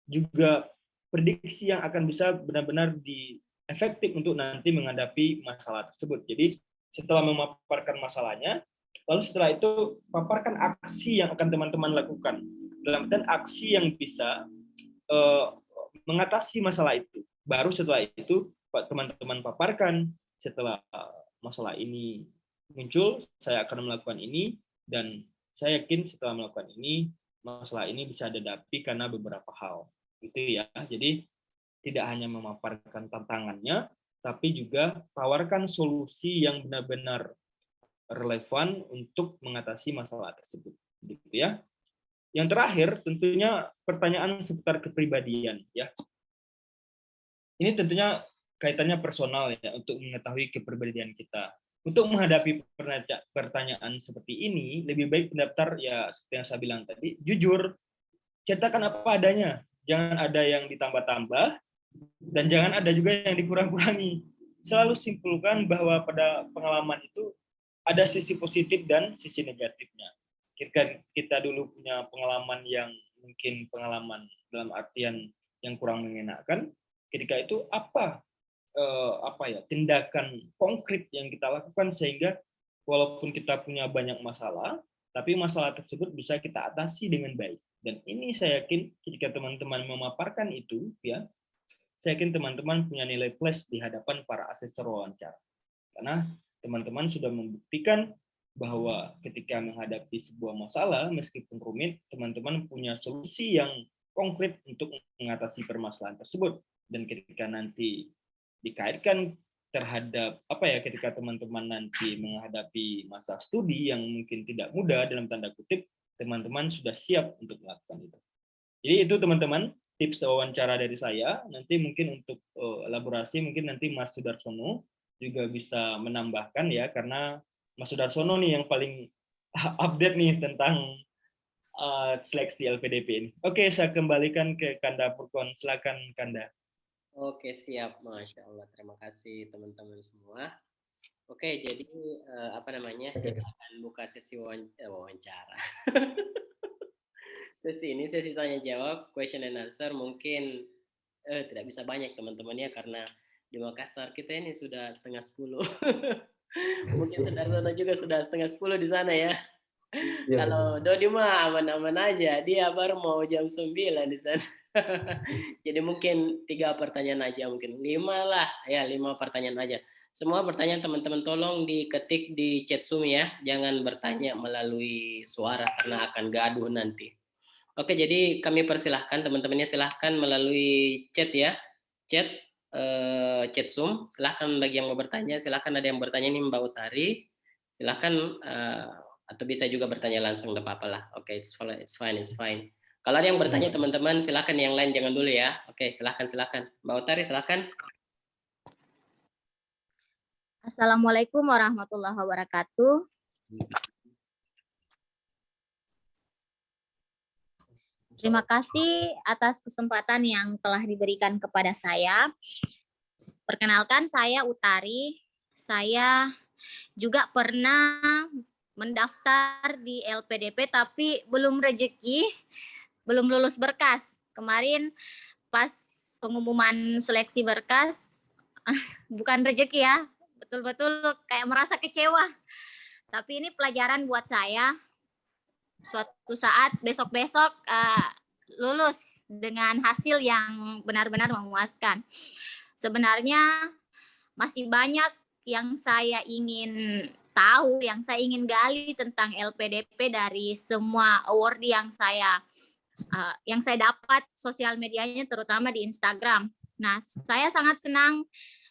juga prediksi yang akan bisa benar-benar efektif untuk nanti menghadapi masalah tersebut. Jadi setelah memaparkan masalahnya, lalu setelah itu paparkan aksi yang akan teman-teman lakukan. Dalam artian aksi yang bisa mengatasi masalah itu. Baru setelah itu teman-teman paparkan, setelah masalah ini muncul, saya akan melakukan ini, dan saya yakin setelah melakukan ini, masalah ini bisa dihadapi karena beberapa hal. Itu ya. Jadi tidak hanya memaparkan tantangannya, tapi juga tawarkan solusi yang benar-benar relevan untuk mengatasi masalah tersebut. Gitu ya. Yang terakhir, tentunya pertanyaan seputar kepribadian. Ya. Ini tentunya kaitannya personal ya, untuk mengetahui kepribadian kita. Untuk menghadapi pertanyaan seperti ini, lebih baik pendaftar, ya seperti yang saya bilang tadi, jujur, ceritakan apa adanya. Jangan ada yang ditambah-tambah, dan jangan ada juga yang dikurang-kurangi. Selalu simpulkan bahwa pada pengalaman itu ada sisi positif dan sisi negatifnya. Kita dulu punya pengalaman yang mungkin pengalaman dalam artian yang kurang mengenakan, ketika itu apa tindakan konkret yang kita lakukan sehingga walaupun kita punya banyak masalah, tapi masalah tersebut bisa kita atasi dengan baik. Dan ini saya yakin ketika teman-teman memaparkan itu, ya, saya yakin teman-teman punya nilai plus di hadapan para asesor wawancara. Karena teman-teman sudah membuktikan bahwa ketika menghadapi sebuah masalah, meskipun rumit, teman-teman punya solusi yang konkret untuk mengatasi permasalahan tersebut. Dan ketika nanti dikaitkan terhadap ketika teman-teman nanti menghadapi masa studi yang mungkin tidak mudah dalam tanda kutip, teman-teman sudah siap untuk melakukan itu. Jadi itu teman-teman tips wawancara dari saya. Nanti mungkin untuk elaborasi mungkin nanti Mas Sudarsono juga bisa menambahkan ya, karena Mas Sudarsono nih yang paling update nih tentang seleksi LPDP ini. Oke, saya kembalikan ke Kanda Purkon. Silakan Kanda. Oke, siap. Masya Allah. Terima kasih teman-teman semua. Oke, jadi kita akan buka sesi wawancara. Sesi ini sesi tanya jawab, question and answer. Mungkin tidak bisa banyak teman-temannya karena di Makassar kita ini sudah 9:30. Mungkin Sudarsono juga sudah 9:30 di sana ya. Kalau Dodi mah aman-aman aja, dia baru mau jam 9 di sana. Jadi mungkin 3 pertanyaan aja, mungkin 5 lah, ya 5 pertanyaan aja. Semua pertanyaan teman-teman tolong diketik di chat Zoom ya, jangan bertanya melalui suara karena akan gaduh nanti. Oke, jadi kami persilahkan teman-temannya, silahkan melalui chat ya, chat Zoom. Silahkan bagi yang mau bertanya, silahkan ada yang bertanya nih Mbak Utari, silahkan atau bisa juga bertanya langsung, enggak apa-apa lah. Oke, it's fine. Kalau ada yang bertanya teman-teman, silakan, yang lain jangan dulu ya. Oke, silakan. Mbak Utari, silakan. Assalamualaikum warahmatullahi wabarakatuh. Terima kasih atas kesempatan yang telah diberikan kepada saya. Perkenalkan, saya Utari. Saya juga pernah mendaftar di LPDP tapi belum rezeki, belum lulus berkas. Kemarin pas pengumuman seleksi berkas, bukan rezeki ya, betul-betul kayak merasa kecewa. Tapi ini pelajaran buat saya. Suatu saat besok-besok lulus dengan hasil yang benar-benar memuaskan. Sebenarnya masih banyak yang saya ingin tahu, yang saya ingin gali tentang LPDP dari semua award yang saya dapat sosial medianya, terutama di Instagram. Nah, saya sangat senang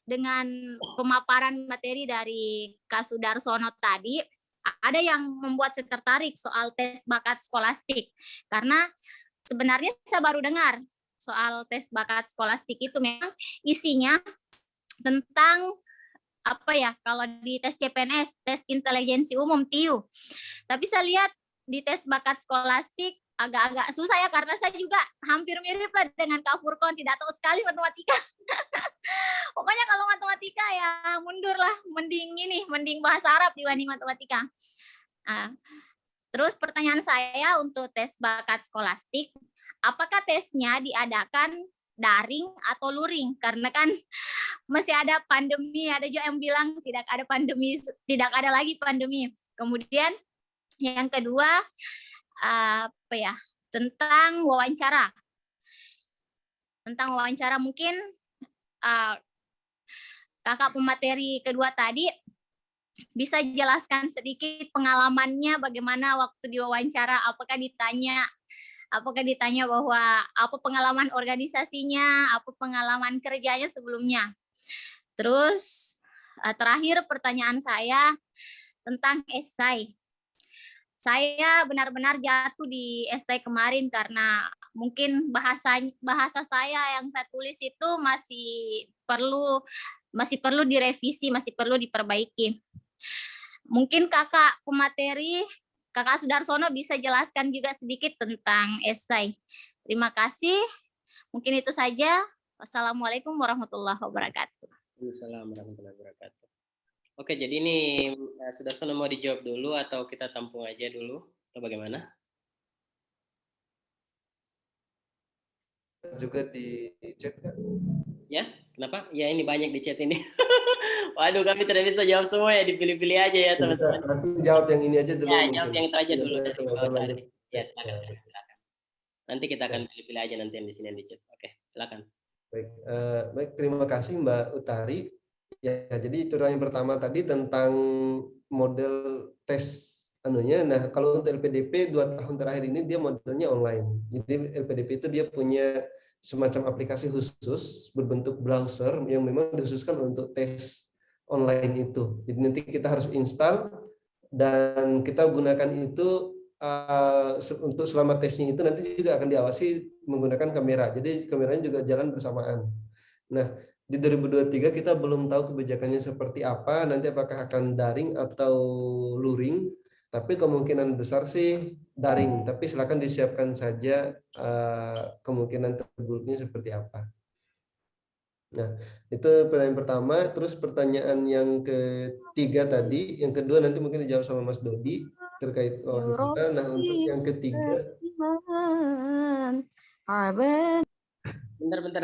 dengan pemaparan materi dari Kak Sudarsono tadi. Ada yang membuat saya tertarik soal tes bakat skolastik, karena sebenarnya saya baru dengar soal tes bakat skolastik itu. Memang isinya tentang kalau di tes CPNS, tes intelijensi umum TIU, tapi saya lihat di tes bakat skolastik agak-agak susah ya, karena saya juga hampir mirip lah dengan Kak Furkon, tidak tahu sekali matematika. Pokoknya kalau matematika ya mundur lah, mending bahasa Arab dibanding matematika. Terus pertanyaan saya untuk tes bakat skolastik, apakah tesnya diadakan daring atau luring? Karena kan masih ada pandemi, ada juga yang bilang tidak ada lagi pandemi. Kemudian yang kedua tentang wawancara. Mungkin kakak pemateri kedua tadi bisa jelaskan sedikit pengalamannya bagaimana waktu diwawancara, apakah ditanya bahwa apa pengalaman organisasinya, apa pengalaman kerjanya sebelumnya. Terus terakhir pertanyaan saya tentang esai. Saya benar-benar jatuh di esai kemarin karena mungkin bahasa saya yang saya tulis itu masih perlu direvisi, masih perlu diperbaiki. Mungkin kakak pemateri, Kakak Sudarsono bisa jelaskan juga sedikit tentang esai. Terima kasih. Mungkin itu saja. Wassalamualaikum warahmatullahi wabarakatuh. Waalaikumsalam warahmatullahi wabarakatuh. Oke, jadi ini Sudarsono mau dijawab dulu atau kita tampung aja dulu atau bagaimana? Juga di chat kan? Ya, kenapa? Ya ini banyak di chat ini. Waduh, kami tidak bisa jawab semua ya, dipilih-pilih aja ya teman-teman. Langsung jawab yang ini aja dulu. Ya, jawab yang itu aja dulu. Ya, silakan. Nanti kita akan pilih-pilih aja nanti yang di sini yang di chat. Oke, silakan. Baik, terima kasih Mbak Utari. Ya, jadi itu yang pertama tadi tentang model tes anunya. Nah, kalau untuk LPDP 2 tahun terakhir ini dia modelnya online. Jadi LPDP itu dia punya semacam aplikasi khusus berbentuk browser yang memang dikhususkan untuk tes online itu. Jadi nanti kita harus install dan kita gunakan itu untuk selama tesnya itu nanti juga akan diawasi menggunakan kamera. Jadi kameranya juga jalan bersamaan. Nah, di 2023 kita belum tahu kebijakannya seperti apa, nanti apakah akan daring atau luring, tapi kemungkinan besar sih daring, tapi silakan disiapkan saja kemungkinan terburuknya seperti apa. Nah, itu pertanyaan pertama. Terus pertanyaan yang ketiga tadi, yang kedua nanti mungkin dijawab sama Mas Dodi terkait wawancara. Nah, untuk yang ketiga, Bentar.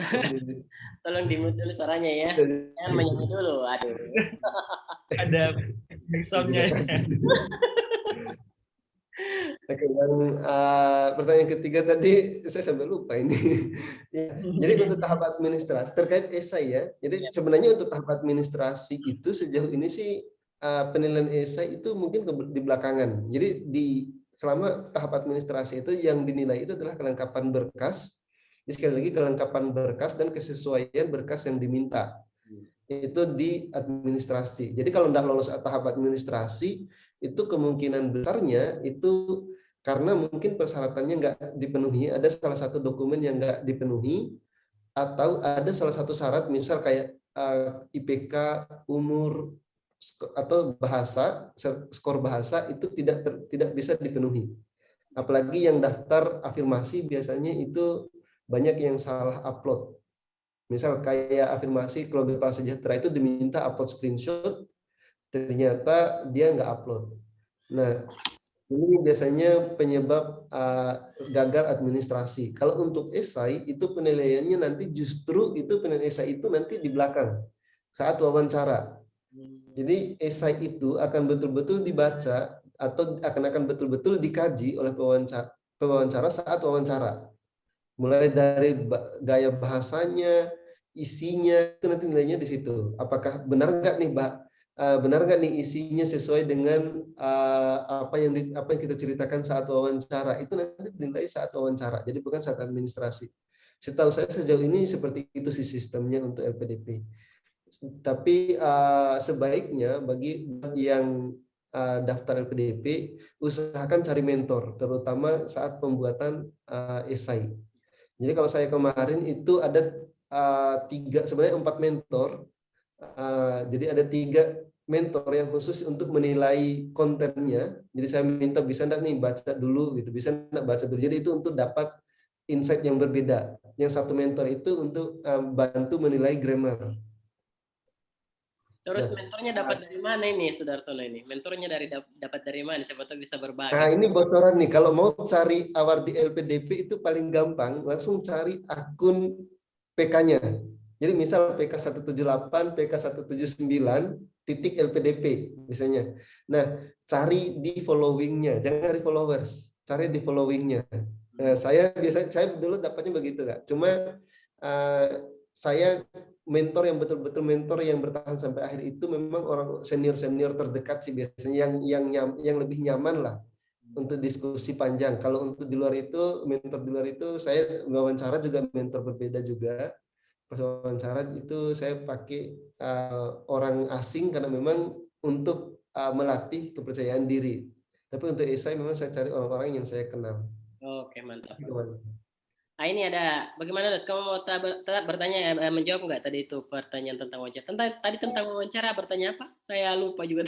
Tolong di-mute dulu suaranya ya. Jangan menyanyi dulu. Aduh. Ada backsound-nya. Oke, yang pertanyaan ketiga tadi saya sampai lupa ini. Ya, jadi untuk tahap administrasi terkait esai ya. Jadi sebenarnya untuk tahap administrasi itu sejauh ini sih penilaian esai itu mungkin di belakangan. Jadi selama tahap administrasi itu yang dinilai itu adalah kelengkapan berkas. Jadi sekali lagi kelengkapan berkas dan kesesuaian berkas yang diminta. Itu di administrasi. Jadi kalau tidak lolos tahap administrasi itu kemungkinan besarnya itu karena mungkin persyaratannya nggak dipenuhi, ada salah satu dokumen yang nggak dipenuhi, atau ada salah satu syarat misal kayak IPK, umur, atau bahasa, skor bahasa itu tidak bisa dipenuhi. Apalagi yang daftar afirmasi biasanya itu banyak yang salah upload. Misal kayak afirmasi keluarga prasejahtera sejahtera itu diminta upload screenshot, ternyata dia nggak upload. Nah, ini biasanya penyebab gagal administrasi. Kalau untuk esai itu penilaiannya nanti justru itu penilaian esai itu nanti di belakang saat wawancara. Jadi esai itu akan betul-betul dibaca atau akan betul-betul dikaji oleh pewawancara saat wawancara. Mulai dari gaya bahasanya, isinya itu nanti nilainya di situ. Apakah benar nggak nih isinya sesuai dengan apa yang kita ceritakan saat wawancara, itu nanti dinilai saat wawancara, jadi bukan saat administrasi. Setahu saya sejauh ini seperti itu sih sistemnya untuk LPDP. Tapi sebaiknya bagi yang daftar LPDP usahakan cari mentor, terutama saat pembuatan esai. Jadi kalau saya kemarin itu ada sebenarnya 4 mentor. Jadi ada 3 mentor yang khusus untuk menilai kontennya. Jadi saya minta bisa enggak nih baca dulu gitu, bisa enggak baca dulu. Jadi itu untuk dapat insight yang berbeda. Yang satu mentor itu untuk bantu menilai grammar. Terus mentornya dapat dari mana ini, Sudarsono ini? Mentornya dapat dari mana? Siapa tahu bisa berbagi. Nah, ini bocoran nih. Kalau mau cari award di LPDP itu paling gampang, langsung cari akun PK-nya. Jadi misal PK 178, PK 179 titik LPDP misalnya. Nah, cari di following-nya, jangan cari followers, cari di following-nya. Nah, saya dulu dapatnya begitu, Kak. Cuma saya mentor yang betul-betul mentor yang bertahan sampai akhir itu memang orang senior terdekat sih biasanya yang lebih nyaman lah untuk diskusi panjang. Kalau untuk di luar itu, mentor di luar itu saya wawancara juga mentor berbeda juga. Pas wawancara itu saya pakai orang asing karena memang untuk melatih kepercayaan diri. Tapi untuk esai memang saya cari orang-orang yang saya kenal. Oke, mantap. Nah, ini ada, bagaimana Dut? Kamu mau bertanya, menjawab nggak tadi itu pertanyaan tentang wawancara? Tadi tentang wawancara bertanya apa? Saya lupa juga.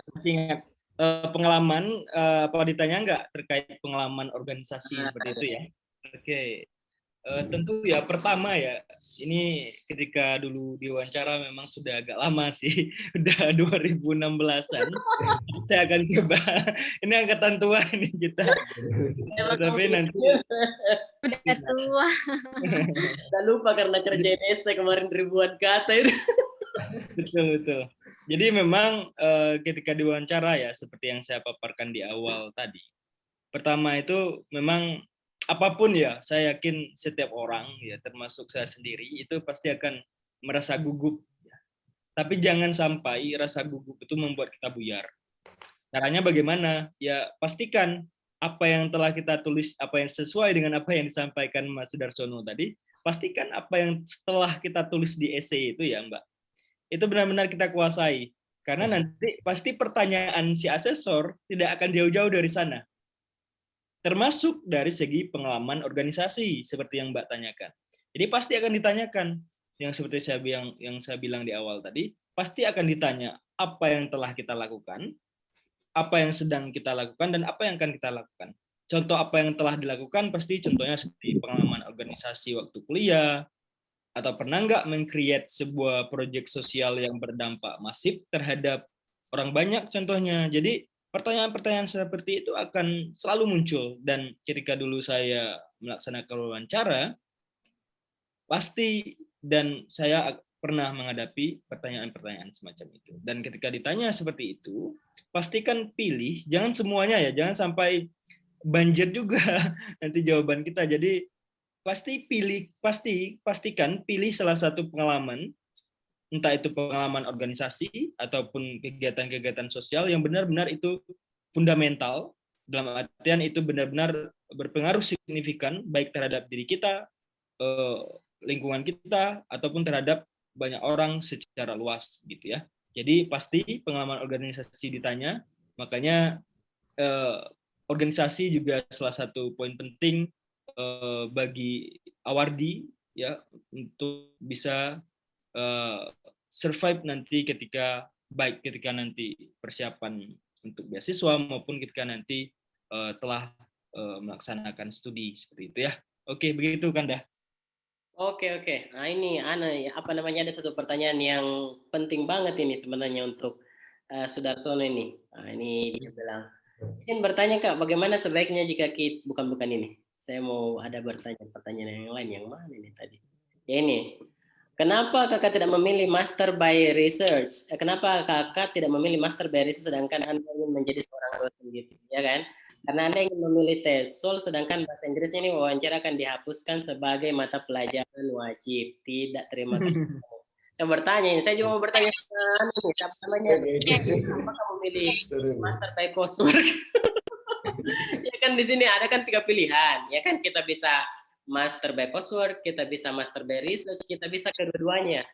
Masih ingat pengalaman apa ditanya nggak terkait pengalaman organisasi seperti itu ya? Oke. Tentu ya pertama ya, ini ketika dulu diwawancara memang sudah agak lama sih, udah 2016-an. Saya akan coba, ini angkatan tua nih kita. Tapi nanti Udah tua. Saya lupa karena kerja esai kemarin ribuan kata itu. Betul. Jadi memang ketika diwawancara ya, seperti yang saya paparkan di awal tadi. Pertama itu memang apapun ya, saya yakin setiap orang ya, termasuk saya sendiri, itu pasti akan merasa gugup. Ya. Tapi jangan sampai rasa gugup itu membuat kita buyar. Caranya bagaimana? Ya pastikan apa yang telah kita tulis, apa yang sesuai dengan apa yang disampaikan Mas Sudarsono tadi, pastikan apa yang setelah kita tulis di essay itu ya Mbak, itu benar-benar kita kuasai. Karena nanti pasti pertanyaan si asesor tidak akan jauh-jauh dari sana. Termasuk dari segi pengalaman organisasi, seperti yang Mbak tanyakan. Jadi pasti akan ditanyakan, yang seperti yang saya bilang di awal tadi, pasti akan ditanya apa yang telah kita lakukan, apa yang sedang kita lakukan, dan apa yang akan kita lakukan. Contoh apa yang telah dilakukan pasti contohnya seperti pengalaman organisasi waktu kuliah, atau pernah nggak meng-create sebuah proyek sosial yang berdampak masif terhadap orang banyak contohnya. Jadi pertanyaan-pertanyaan seperti itu akan selalu muncul, dan ketika dulu saya melaksanakan wawancara, pasti dan saya pernah menghadapi pertanyaan-pertanyaan semacam itu. Dan ketika ditanya seperti itu, pastikan pilih, jangan semuanya ya, jangan sampai banjir juga nanti jawaban kita. Jadi pastikan pilih salah satu pengalaman, entah itu pengalaman organisasi ataupun kegiatan-kegiatan sosial yang benar-benar itu fundamental, dalam artian itu benar-benar berpengaruh signifikan baik terhadap diri kita, lingkungan kita, ataupun terhadap banyak orang secara luas gitu ya. Jadi pasti pengalaman organisasi ditanya, makanya organisasi juga salah satu poin penting bagi awardi ya untuk bisa survive nanti ketika nanti persiapan untuk beasiswa maupun ketika nanti telah melaksanakan studi seperti itu ya. Oke, begitu Kanda. Oke. Nah ini apa namanya, ada satu pertanyaan yang penting banget ini sebenarnya untuk Sudarsono ini. Nah, ini dia bilang, izin bertanya Kak, bagaimana sebaiknya jika kita bukan ini. Saya mau ada pertanyaan yang lain, yang mana ini tadi? Ya ini. Kenapa Kakak tidak memilih Master by Research? Kenapa Kakak tidak memilih Master by Research sedangkan Anda ingin menjadi seorang dosen gitu, ya kan? Karena Anda ingin memilih TESOL, sedangkan bahasa Inggrisnya ini wawancara akan dihapuskan sebagai mata pelajaran wajib. Tidak, terima kasih. Saya bertanya ini, saya juga mau bertanya siapa namanya? Apakah memilih Master by Coursework? Ya kan di sini ada kan 3 pilihan, ya kan, kita bisa Master by Coursework, kita bisa Master by Research, kita bisa kedua-duanya.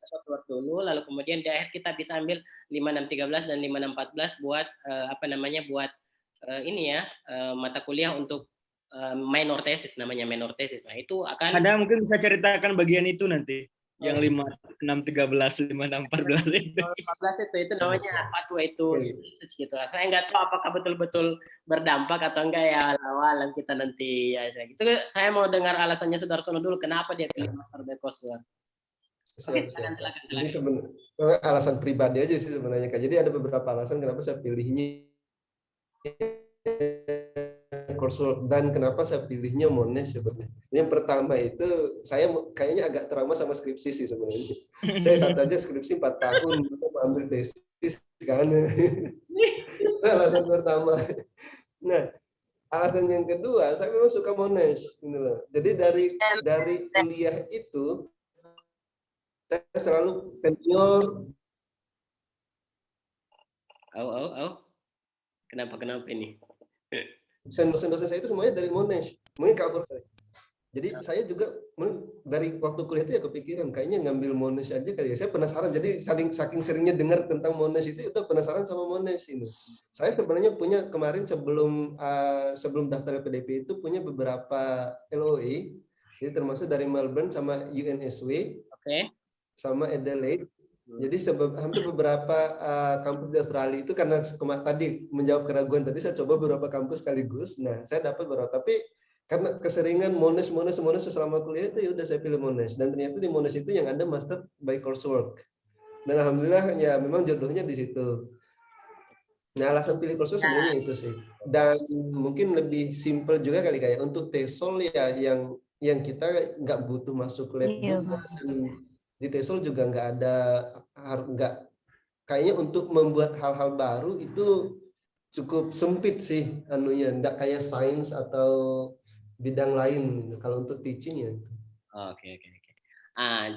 Coursework dulu, lalu kemudian di akhir kita bisa ambil 5613 dan 5614 buat buat ini ya, mata kuliah untuk minor thesis, namanya minor thesis. Nah, itu akan Anda mungkin bisa ceritakan bagian itu nanti. Yang 5613, 5614 itu. 14 itu namanya fatwa itu research gitu. Saya nggak tahu apakah betul-betul berdampak atau enggak ya, awalan kita nanti ya gitu. Saya mau dengar alasannya Sudarsono dulu kenapa dia pilih Master by Coursework. Oke, silakan. Jadi sebenarnya alasan pribadi aja sih sebenarnya Kak. Jadi ada beberapa alasan kenapa saya pilihnya coursework dan kenapa saya pilihnya Monash sebenarnya. Yang pertama itu saya kayaknya agak trauma sama skripsi sih sebenarnya. Saya saat aja skripsi 4 tahun ambil tesis kan. Itu alasan pertama. Nah, alasan yang kedua, saya memang suka Monash gitu loh. Jadi dari kuliah itu saya selalu senior. Kenapa ini? Dosen-dosen saya itu semuanya dari Monash, mungkin cover saya. Jadi saya juga dari waktu kuliah itu ya kepikiran kayaknya ngambil Monash aja kali ya. Saya penasaran, jadi saking seringnya dengar tentang Monash itu udah penasaran sama Monash ini. Saya sebenarnya punya kemarin sebelum daftar LPDP itu punya beberapa LOE, jadi termasuk dari Melbourne sama UNSW, sama Adelaide. Jadi hampir beberapa kampus di Australia itu karena tadi menjawab keraguan tadi saya coba beberapa kampus sekaligus. Nah, saya dapat beberapa, tapi karena keseringan Monash selama kuliah itu ya udah saya pilih Monash, dan ternyata di Monash itu yang ada Master by Coursework. Dan alhamdulillah ya memang jodohnya di situ. Nah, alasan pilih coursework sebenarnya itu sih. Dan mungkin lebih simple juga kali kayak untuk TESOL ya yang kita nggak butuh masuk lab juga. Di TESOL juga nggak kayaknya untuk membuat hal-hal baru itu cukup sempit sih anunya, nggak kayak sains atau bidang lain kalau untuk teaching ya. Oke.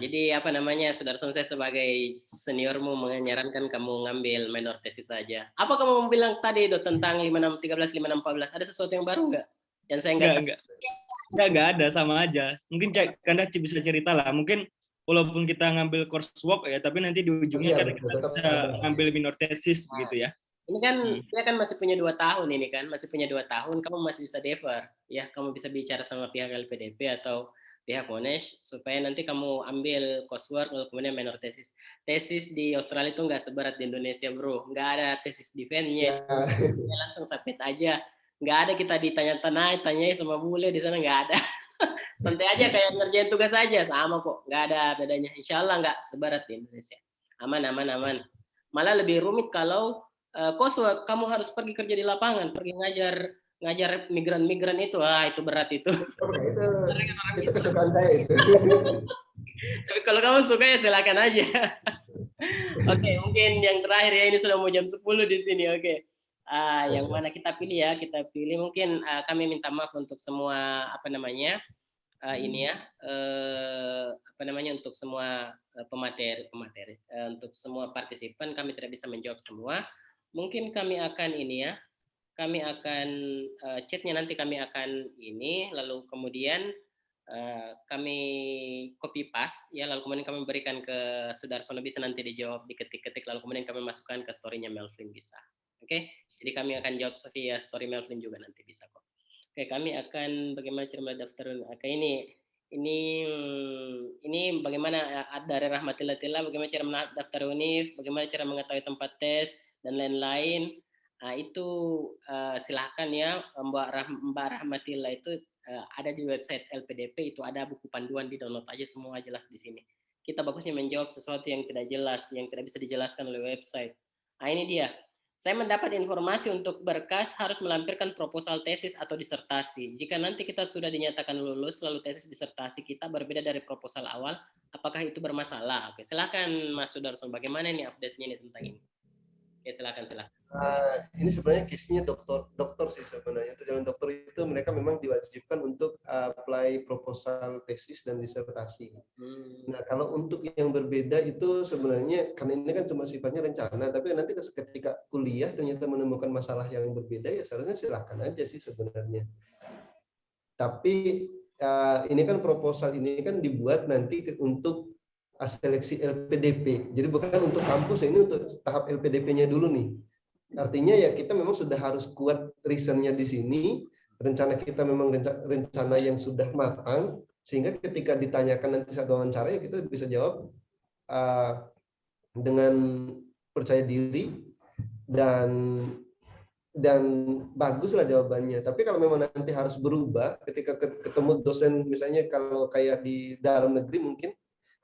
Jadi apa namanya, Sudarsono, saya sebagai seniormu menyarankan kamu ngambil minor tesis saja. Apa kamu mau bilang tadi itu tentang 5613, 5614? Ada sesuatu yang baru nggak? Yang saya nggak tahu. Enggak ada, sama aja. Mungkin Kanda bisa cerita lah. Mungkin walaupun kita ngambil coursework ya, tapi nanti di ujungnya kan kita bisa ngambil minor tesis begitu ya. Ini kan dia kan masih punya 2 tahun ini kan, masih punya 2 tahun, kamu masih bisa defer ya, kamu bisa bicara sama pihak LPDP atau pihak Monash supaya nanti kamu ambil coursework lalu kemudian minor tesis. Tesis di Australia itu nggak seberat di Indonesia bro, nggak ada tesis defense-nya, langsung submit aja, nggak ada kita ditanya-tanyai sama bule di sana, nggak ada. Santai aja kayak ngerjain tugas aja, sama kok, nggak ada bedanya. Insya Allah nggak seberat di Indonesia, aman. Malah lebih rumit kalau coursework, kamu harus pergi kerja di lapangan, pergi ngajar migran itu, itu berat itu. Itu kesukaan saya itu. Tapi kalau kamu suka ya silakan aja. Oke, mungkin yang terakhir ya, ini sudah mau jam 10 di sini. Oke. Yang mana kita pilih ya? Kita pilih mungkin kami minta maaf untuk semua untuk semua pemateri, untuk semua partisipan kami tidak bisa menjawab semua. Mungkin kami akan kami akan chatnya nanti kami akan lalu kemudian kami copy paste ya, lalu kemudian kami berikan ke Sudarsono, bisa nanti dijawab, diketik-ketik, lalu kemudian kami masukkan ke story-nya Melvin, bisa. Oke, jadi kami akan jawab via story Melvin juga nanti, bisa kok. Oke, kami akan bagaimana cara mendaftar. Oke, ini bagaimana dari Rahmatillah, bagaimana cara mendaftar UNIF, bagaimana cara mengetahui tempat tes dan lain-lain. Itu silahkan ya Mbak Rahmatillah, itu ada di website LPDP, itu ada buku panduan, di download aja semua, jelas di sini. Kita bagusnya menjawab sesuatu yang tidak jelas, yang tidak bisa dijelaskan oleh website. Ini dia. Saya mendapat informasi untuk berkas harus melampirkan proposal tesis atau disertasi. Jika nanti kita sudah dinyatakan lulus, lalu tesis disertasi kita berbeda dari proposal awal, apakah itu bermasalah? Oke, silakan Mas Sudarsono, bagaimana ini update-nya ini tentang ini? Oke, silakan. Ini sebenarnya case-nya dokter sih sebenarnya. Jalan dokter itu mereka memang diwajibkan untuk apply proposal tesis dan disertasi. Nah, kalau untuk yang berbeda itu sebenarnya karena ini kan cuma sifatnya rencana, tapi nanti ketika kuliah ternyata menemukan masalah yang berbeda, ya seharusnya silahkan aja sih sebenarnya. Tapi ini kan proposal ini kan dibuat nanti untuk seleksi LPDP. Jadi bukan untuk kampus, ini untuk tahap LPDP-nya dulu nih. Artinya ya kita memang sudah harus kuat reasonnya di sini. Rencana kita memang rencana yang sudah matang, sehingga ketika ditanyakan nanti saat wawancara ya kita bisa jawab dengan percaya diri dan baguslah jawabannya. Tapi kalau memang nanti harus berubah ketika ketemu dosen, misalnya kalau kayak di dalam negeri mungkin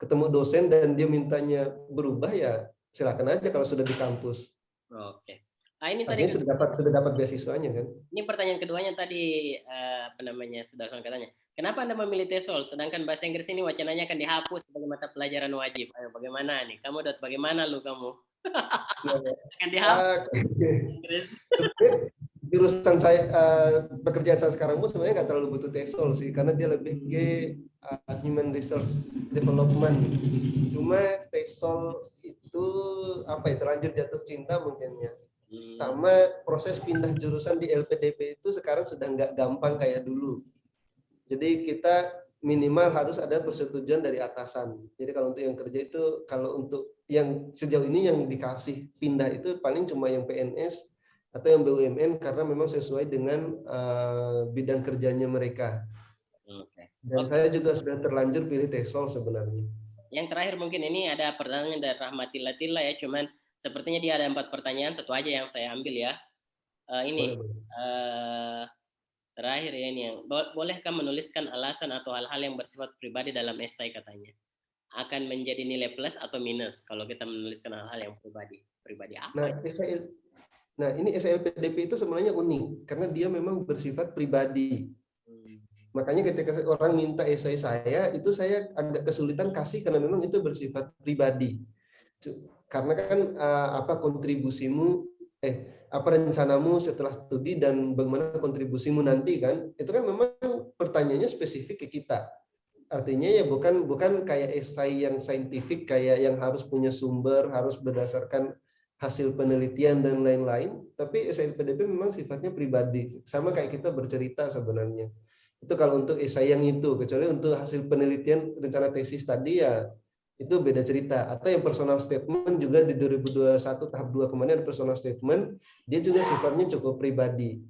ketemu dosen dan dia mintanya berubah, ya silakan aja kalau sudah di kampus. Oke. Ini tadi sudah dapat beasiswanya kan. Ini pertanyaan keduanya tadi Sudarsono katanya, kenapa Anda memilih TESOL sedangkan bahasa Inggris ini wacananya akan dihapus sebagai mata pelajaran wajib? Ayo bagaimana nih? Kamu bagaimana kamu? Akan dihapus Inggris. Jurusan saya pekerjaan saya sekarang pun sebenarnya nggak terlalu butuh TESOL sih, karena dia lebih ke human resource development. Cuma TESOL itu terlanjur jatuh cinta mungkin ya. Sama proses pindah jurusan di LPDP itu sekarang sudah nggak gampang kayak dulu. Jadi kita minimal harus ada persetujuan dari atasan. Jadi kalau untuk yang kerja itu, kalau untuk yang sejauh ini yang dikasih pindah itu paling cuma yang PNS atau yang BUMN, karena memang sesuai dengan bidang kerjanya mereka. Dan saya juga sudah terlanjur pilih TESOL sebenarnya. Yang terakhir mungkin ini ada pertanyaan dari Rahmatillah ya, cuman sepertinya dia ada 4 pertanyaan, satu aja yang saya ambil ya. Terakhir ya, ini yang bolehkah menuliskan alasan atau hal-hal yang bersifat pribadi dalam esai, katanya akan menjadi nilai plus atau minus kalau kita menuliskan hal-hal yang pribadi apa? Nah, ini esai LPDP itu sebenarnya unik karena dia memang bersifat pribadi. Makanya ketika orang minta esai saya, itu saya agak kesulitan kasih karena memang itu bersifat pribadi. Karena kan kontribusimu, apa rencanamu setelah studi dan bagaimana kontribusimu nanti kan, itu kan memang pertanyaannya spesifik ke kita. artinya ya bukan kayak esai yang saintifik kayak yang harus punya sumber, harus berdasarkan hasil penelitian dan lain-lain, tapi esai LPDP memang sifatnya pribadi, sama kayak kita bercerita sebenarnya. Itu kalau untuk esai yang itu, kecuali untuk hasil penelitian rencana tesis tadi ya itu beda cerita. Atau yang personal statement juga di 2021 tahap 2 kemarin ada personal statement, dia juga sifatnya cukup pribadi.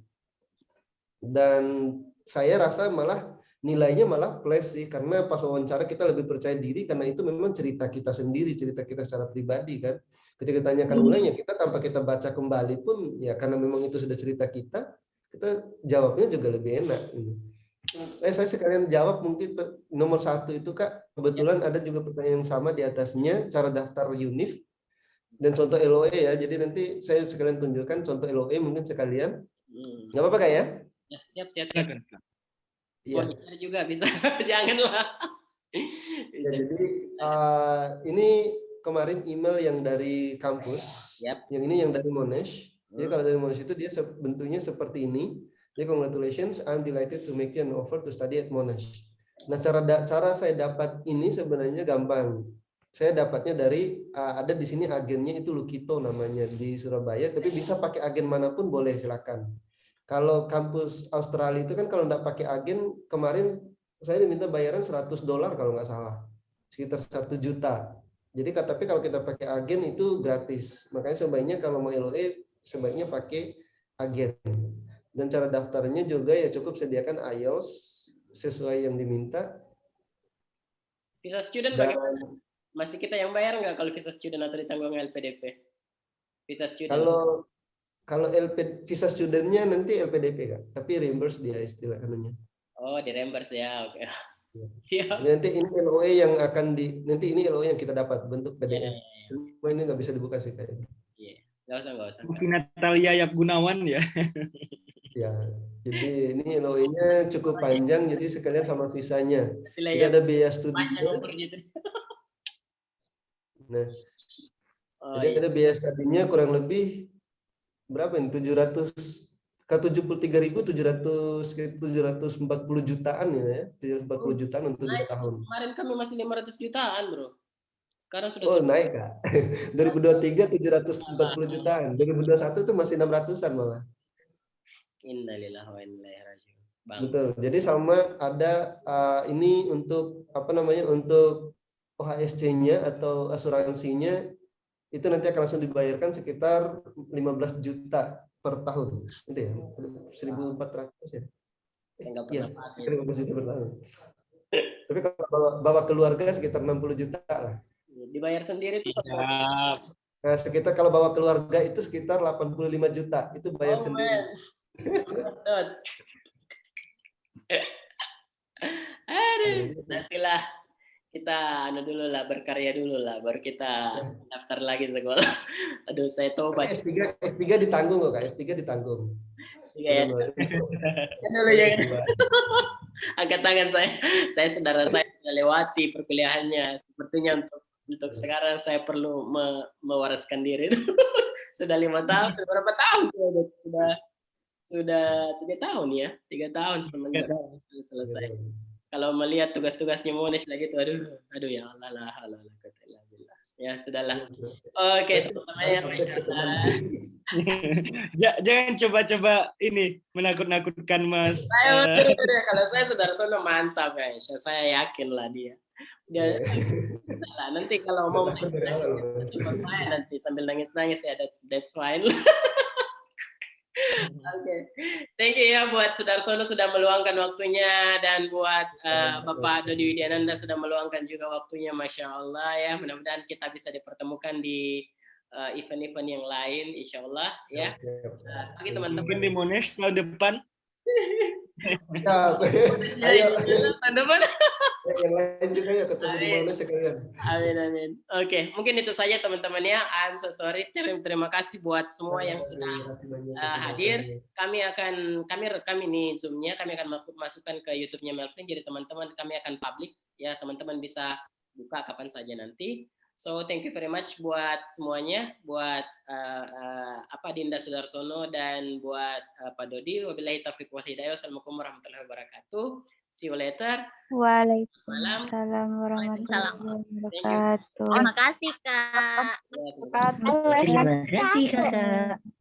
Dan saya rasa malah nilainya malah plus sih, karena pas wawancara kita lebih percaya diri karena itu memang cerita kita sendiri, cerita kita secara pribadi kan. Ketika ditanyakan ulang ya kita tanpa kita baca kembali pun ya karena memang itu sudah cerita kita jawabnya juga lebih enak. Saya sekalian jawab mungkin nomor 1 itu Kak, kebetulan ada juga pertanyaan yang sama di atasnya, cara daftar UNIF dan contoh LOE ya, jadi nanti saya sekalian tunjukkan contoh LOE mungkin sekalian. Nggak apa-apa Kak ya? Ya, siap. Iya. Mau juga bisa, janganlah. Ya, jadi ini kemarin email yang dari kampus, yang ini yang dari Monash. Jadi kalau dari Monash itu dia bentuknya seperti ini. Jadi congratulations, I'm delighted to make you an offer to study at Monash. Nah cara saya dapat ini sebenarnya gampang. Saya dapatnya dari ada di sini agennya itu Lukito namanya di Surabaya, tapi bisa pakai agen manapun boleh silakan. Kalau kampus Australia itu kan kalau nggak pakai agen, kemarin saya diminta bayaran $100 kalau nggak salah, sekitar 1 juta. Jadi tapi kalau kita pakai agen itu gratis. Makanya sebaiknya kalau mau LOE sebaiknya pakai agen. Dan cara daftarnya juga ya cukup sediakan IELTS sesuai yang diminta. Visa student bagaimana? Masih kita yang bayar nggak kalau visa student atau ditanggung LPDP? Visa student. Kalau visa studentnya nanti LPDP Kak, tapi reimburse dia istilahnya. Oh, di reimburse ya, oke. Siap. Nanti ini LOE yang akan nanti ini LOE yang kita dapat bentuk PDF. Cuma ini nggak bisa dibuka sih kayaknya. Iya, nggak usah. Si Natalia Yap Gunawan ya. Ya, jadi ini LOE-nya cukup panjang, jadi sekalian sama visanya. Jadi ada biaya studinya. Nah, jadi ada biaya studinya kurang lebih berapa ini? 740 jutaan ya, 740 jutaan untuk 2 tahun. Kemarin kami masih 500 jutaan, bro. Sekarang sudah. Oh, naik Kak. 2023 740 jutaan, 2021 itu masih 600-an malah. Innalillahi wa inna ilaihi raji'un. Betul. Jadi sama ada ini untuk apa namanya, untuk OHSC-nya atau asuransinya itu nanti akan langsung dibayarkan sekitar 15 juta per tahun. Itu ya, 1.400 ya. Iya, 15 juta per tahun. Tapi kalau bawa keluarga sekitar 60 juta lah. Dibayar sendiri tuh. Nah, sekitar kalau bawa keluarga itu sekitar 85 juta. Itu bayar sendiri. Aduh, nantilah kita dulu lah, berkarya dulu lah, baru kita daftar lagi sekolah. Aduh, saya tobat. S3 ditanggung kok Kak, S3 ditanggung. S3 ya. Dulu ya. Angkat tangan saya saudara saya sudah lewati perkuliahannya. Sepertinya untuk sekarang saya perlu mewaraskan diri. Sudah 5 tahun, sudah berapa tahun? Sudah 3 tahun ya, 3 tahun semenjak selesai. Kalau melihat tugas-tugasnya Monash lagi tuh, aduh ya Allah, ya sudahlah. Oke, jangan coba-coba ini menakut-nakutkan Mas. Kalau saya saudara Sono mantap guys, saya yakin lah dia. Nanti kalau mau nanti sambil nangis-nangis ya, that's fine. Oke, thank you ya buat Sudarsono sudah meluangkan waktunya, dan buat Bapak Dodi Widiananda sudah meluangkan juga waktunya, Masya Allah ya. Mudah-mudahan kita bisa dipertemukan di event-event yang lain, Insya Allah ya. Bagi teman-teman. Mungkin di Monash tahun depan. Ayo. Tahun depan. Yang lain juga ya ketemu di Monash sekalian. Amin. Oke, mungkin itu saja teman-teman ya. I'm so sorry. Terima kasih buat semua yang sudah hadir. Kami rekam ini Zoom-nya, kami akan masukkan ke YouTube-nya Melvin. Jadi teman-teman kami akan public ya, teman-teman bisa buka kapan saja nanti. So thank you very much buat semuanya, buat Dinda Sudarsono dan buat Pak Dodi. Wabillahi taufiq wal hidayah. Wassalamualaikum warahmatullahi wabarakatuh. See you later. Waalaikumsalam warahmatullahi wabarakatuh. Terima kasih, Kak. Terima kasih, Kakak.